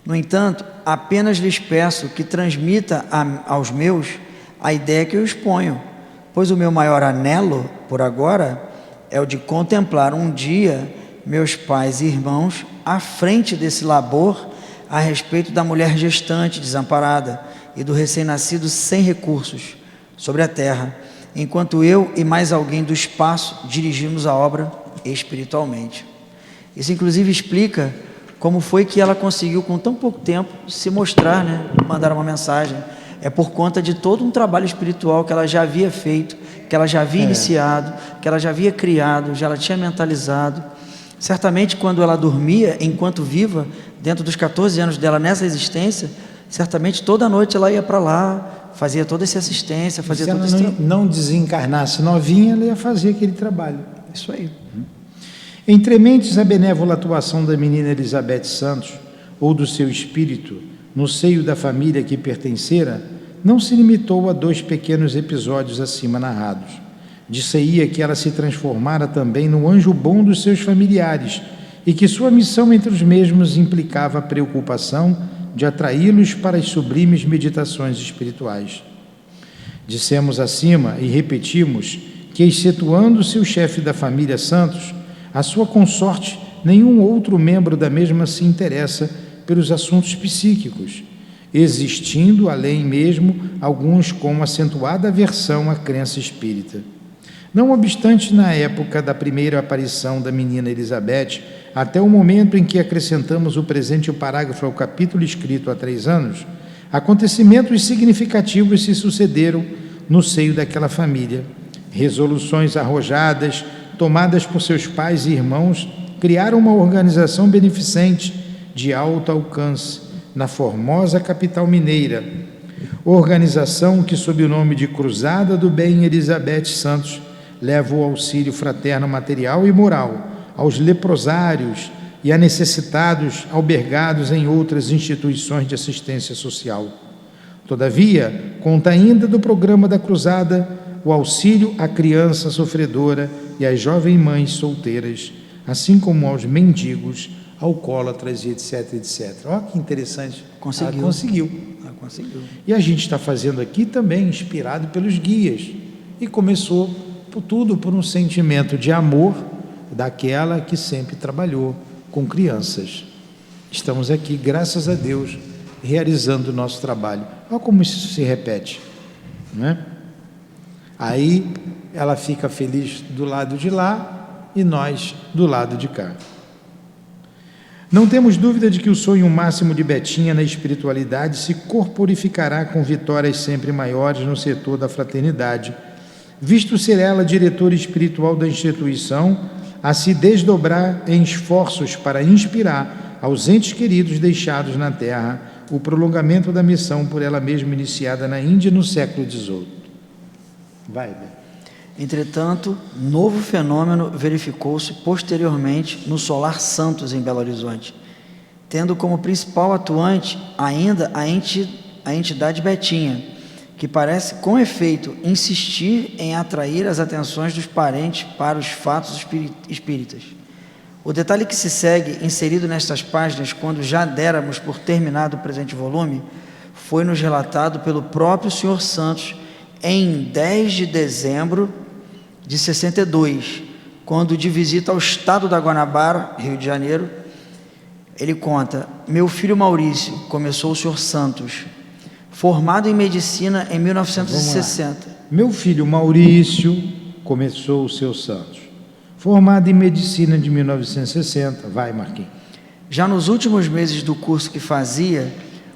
No entanto, apenas lhes peço que transmita aos meus a ideia que eu exponho, pois o meu maior anelo, por agora, é o de contemplar um dia meus pais e irmãos à frente desse labor a respeito da mulher gestante desamparada e do recém-nascido sem recursos sobre a terra, enquanto eu e mais alguém do espaço dirigimos a obra espiritualmente. Isso inclusive explica como foi que ela conseguiu com tão pouco tempo se mostrar, né? Mandar uma mensagem. É por conta de todo um trabalho espiritual que ela já havia feito, que ela já havia iniciado, que ela já havia criado, já ela tinha mentalizado. Certamente quando ela dormia, enquanto viva, dentro dos 14 anos dela nessa existência, certamente toda noite ela ia para lá, fazia toda essa assistência, fazia Se todo ela esse trabalho. não desencarnasse novinha, ela ia fazer aquele trabalho. Isso aí. Entrementes a benévola atuação da menina Elizabeth Santos, ou do seu espírito, no seio da família que pertencera, não se limitou a 2 pequenos episódios acima narrados. Dir-se-ia que ela se transformara também no anjo bom dos seus familiares e que sua missão entre os mesmos implicava a preocupação de atraí-los para as sublimes meditações espirituais. Dissemos acima e repetimos que, excetuando-se o chefe da família Santos, a sua consorte, nenhum outro membro da mesma se interessa pelos assuntos psíquicos, existindo, além mesmo, alguns com acentuada aversão à crença espírita. Não obstante, na época da primeira aparição da menina Elizabeth, até o momento em que acrescentamos o presente parágrafo ao capítulo escrito há 3 anos, acontecimentos significativos se sucederam no seio daquela família. Resoluções arrojadas, tomadas por seus pais e irmãos, criaram uma organização beneficente de alto alcance na formosa capital mineira. Organização que, sob o nome de Cruzada do Bem Elizabeth Santos, leva o auxílio fraterno material e moral aos leprosários e a necessitados albergados em outras instituições de assistência social. Todavia, conta ainda do programa da Cruzada o auxílio à criança sofredora e às jovens mães solteiras, assim como aos mendigos, alcoólatras e etc, etc. Olha que interessante. Conseguiu. Conseguiu. Conseguiu. E a gente está fazendo aqui também inspirado pelos guias. E começou tudo por um sentimento de amor daquela que sempre trabalhou com crianças. Estamos aqui, graças a Deus, realizando o nosso trabalho. Olha como isso se repete, não é? Aí ela fica feliz do lado de lá e nós do lado de cá. Não temos dúvida de que o sonho máximo de Betinha na espiritualidade se corporificará com vitórias sempre maiores no setor da fraternidade, visto ser ela diretora espiritual da instituição, a se desdobrar em esforços para inspirar aos entes queridos deixados na Terra o prolongamento da missão por ela mesma iniciada na Índia no século XVIII. Vai, Beto. Entretanto, novo fenômeno verificou-se posteriormente no Solar Santos, em Belo Horizonte, tendo como principal atuante ainda a entidade Betinha, que parece, com efeito, insistir em atrair as atenções dos parentes para os fatos espíritas. O detalhe que se segue, inserido nestas páginas, quando já déramos por terminado o presente volume, foi-nos relatado pelo próprio Sr. Santos em 10 de dezembro de 62, quando de visita ao estado da Guanabara, Rio de Janeiro, ele conta: meu filho Maurício, começou o Sr. Santos, formado em medicina em 1960. Meu filho Maurício começou o seu Santos, formado em medicina de 1960. Vai, Marquinhos. Já nos últimos meses do curso que fazia,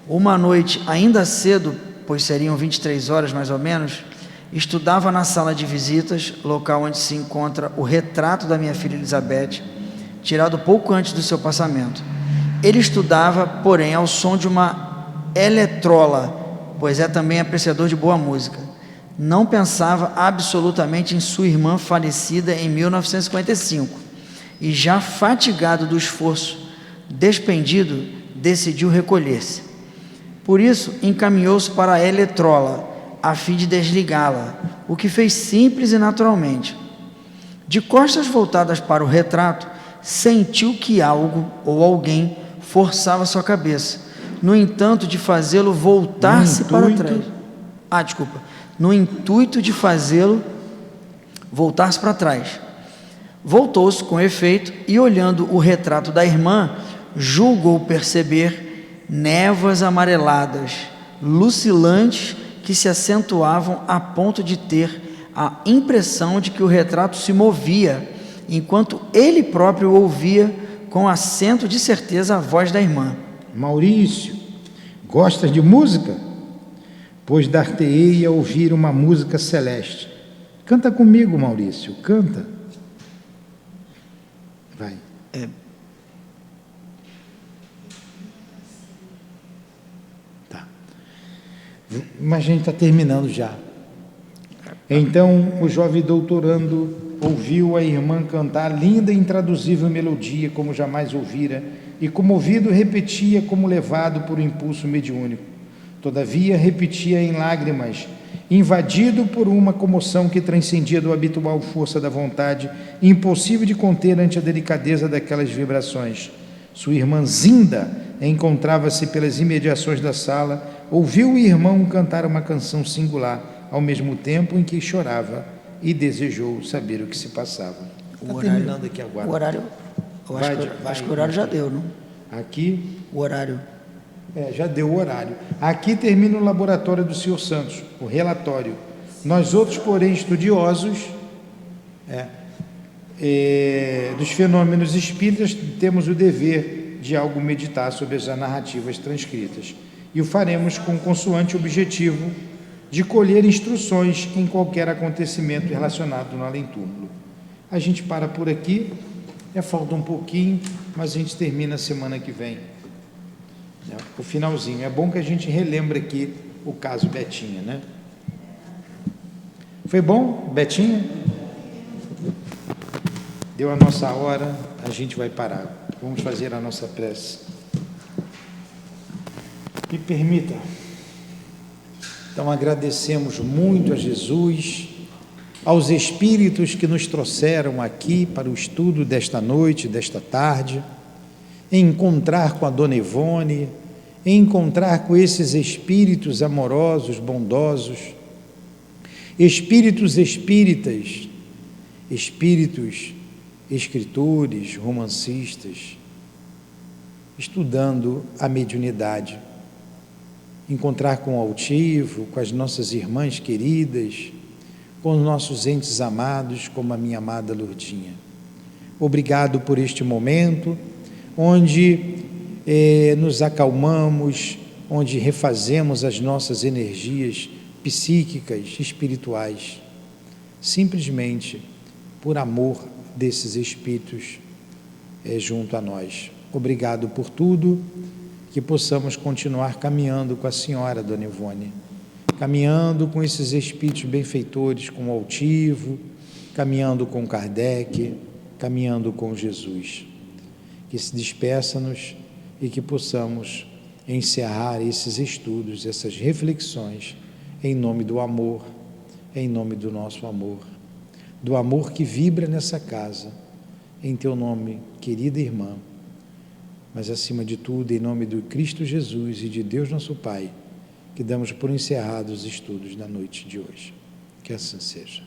uma noite ainda cedo, pois seriam 23 horas mais ou menos, estudava na sala de visitas, local onde se encontra o retrato da minha filha Elizabeth, tirado pouco antes do seu passamento. Ele estudava, porém, ao som de uma eletrola, pois é também apreciador de boa música. Não pensava absolutamente em sua irmã falecida em 1955, e já fatigado do esforço despendido, decidiu recolher-se. Por isso, encaminhou-se para a eletrola, a fim de desligá-la, o que fez simples e naturalmente. De costas voltadas para o retrato, sentiu que algo ou alguém forçava sua cabeça, no entanto de fazê-lo voltar-se para trás. No intuito de fazê-lo voltar-se para trás. Voltou-se com efeito e, olhando o retrato da irmã, julgou perceber névoas amareladas, lucilantes, que se acentuavam a ponto de ter a impressão de que o retrato se movia, enquanto ele próprio ouvia com acento de certeza a voz da irmã. Maurício, gostas de música? Pois dar-te-ei a ouvir uma música celeste. Canta comigo, Maurício, canta. Vai. Mas a gente está terminando já. Então o jovem doutorando ouviu a irmã cantar linda e intraduzível melodia como jamais ouvira, e comovido repetia como levado por um impulso mediúnico. Todavia repetia em lágrimas, invadido por uma comoção que transcendia do habitual força da vontade, impossível de conter ante a delicadeza daquelas vibrações. Sua irmã Zinda encontrava-se pelas imediações da sala, ouviu o irmão cantar uma canção singular, ao mesmo tempo em que chorava, e desejou saber o que se passava. Está terminando aqui agora. O horário, eu acho que o horário já deu, não? Aqui, O horário. já deu o horário. Aqui termina o laboratório do Senhor Santos, o relatório. Nós outros, porém, estudiosos dos fenômenos espíritas, temos o dever de algo meditar sobre as narrativas transcritas. E o faremos com consoante objetivo de colher instruções em qualquer acontecimento relacionado no além-túmulo. A gente para por aqui, falta um pouquinho, mas a gente termina a semana que vem. O finalzinho. É bom que a gente relembre aqui o caso Betinha, né? Foi bom, Betinha? Deu a nossa hora, a gente vai parar. Vamos fazer a nossa prece. Me permita. Então agradecemos muito a Jesus, aos espíritos que nos trouxeram aqui para o estudo desta noite, desta tarde, em encontrar com a Dona Ivone, em encontrar com esses espíritos amorosos, bondosos, espíritos espíritas, espíritos escritores, romancistas, estudando a mediunidade, encontrar com o altivo, com as nossas irmãs queridas, com os nossos entes amados, como a minha amada Lourdinha. Obrigado por este momento, onde nos acalmamos, onde refazemos as nossas energias psíquicas, espirituais, simplesmente por amor desses espíritos junto a nós. Obrigado por tudo, que possamos continuar caminhando com a senhora, Dona Ivone, caminhando com esses espíritos benfeitores, com o altivo, caminhando com Kardec, caminhando com Jesus. Que se despeça-nos e que possamos encerrar esses estudos, essas reflexões, em nome do amor, em nome do nosso amor, do amor que vibra nessa casa, em teu nome, querida irmã, mas acima de tudo, em nome do Cristo Jesus e de Deus nosso Pai, que damos por encerrados os estudos da noite de hoje. Que assim seja.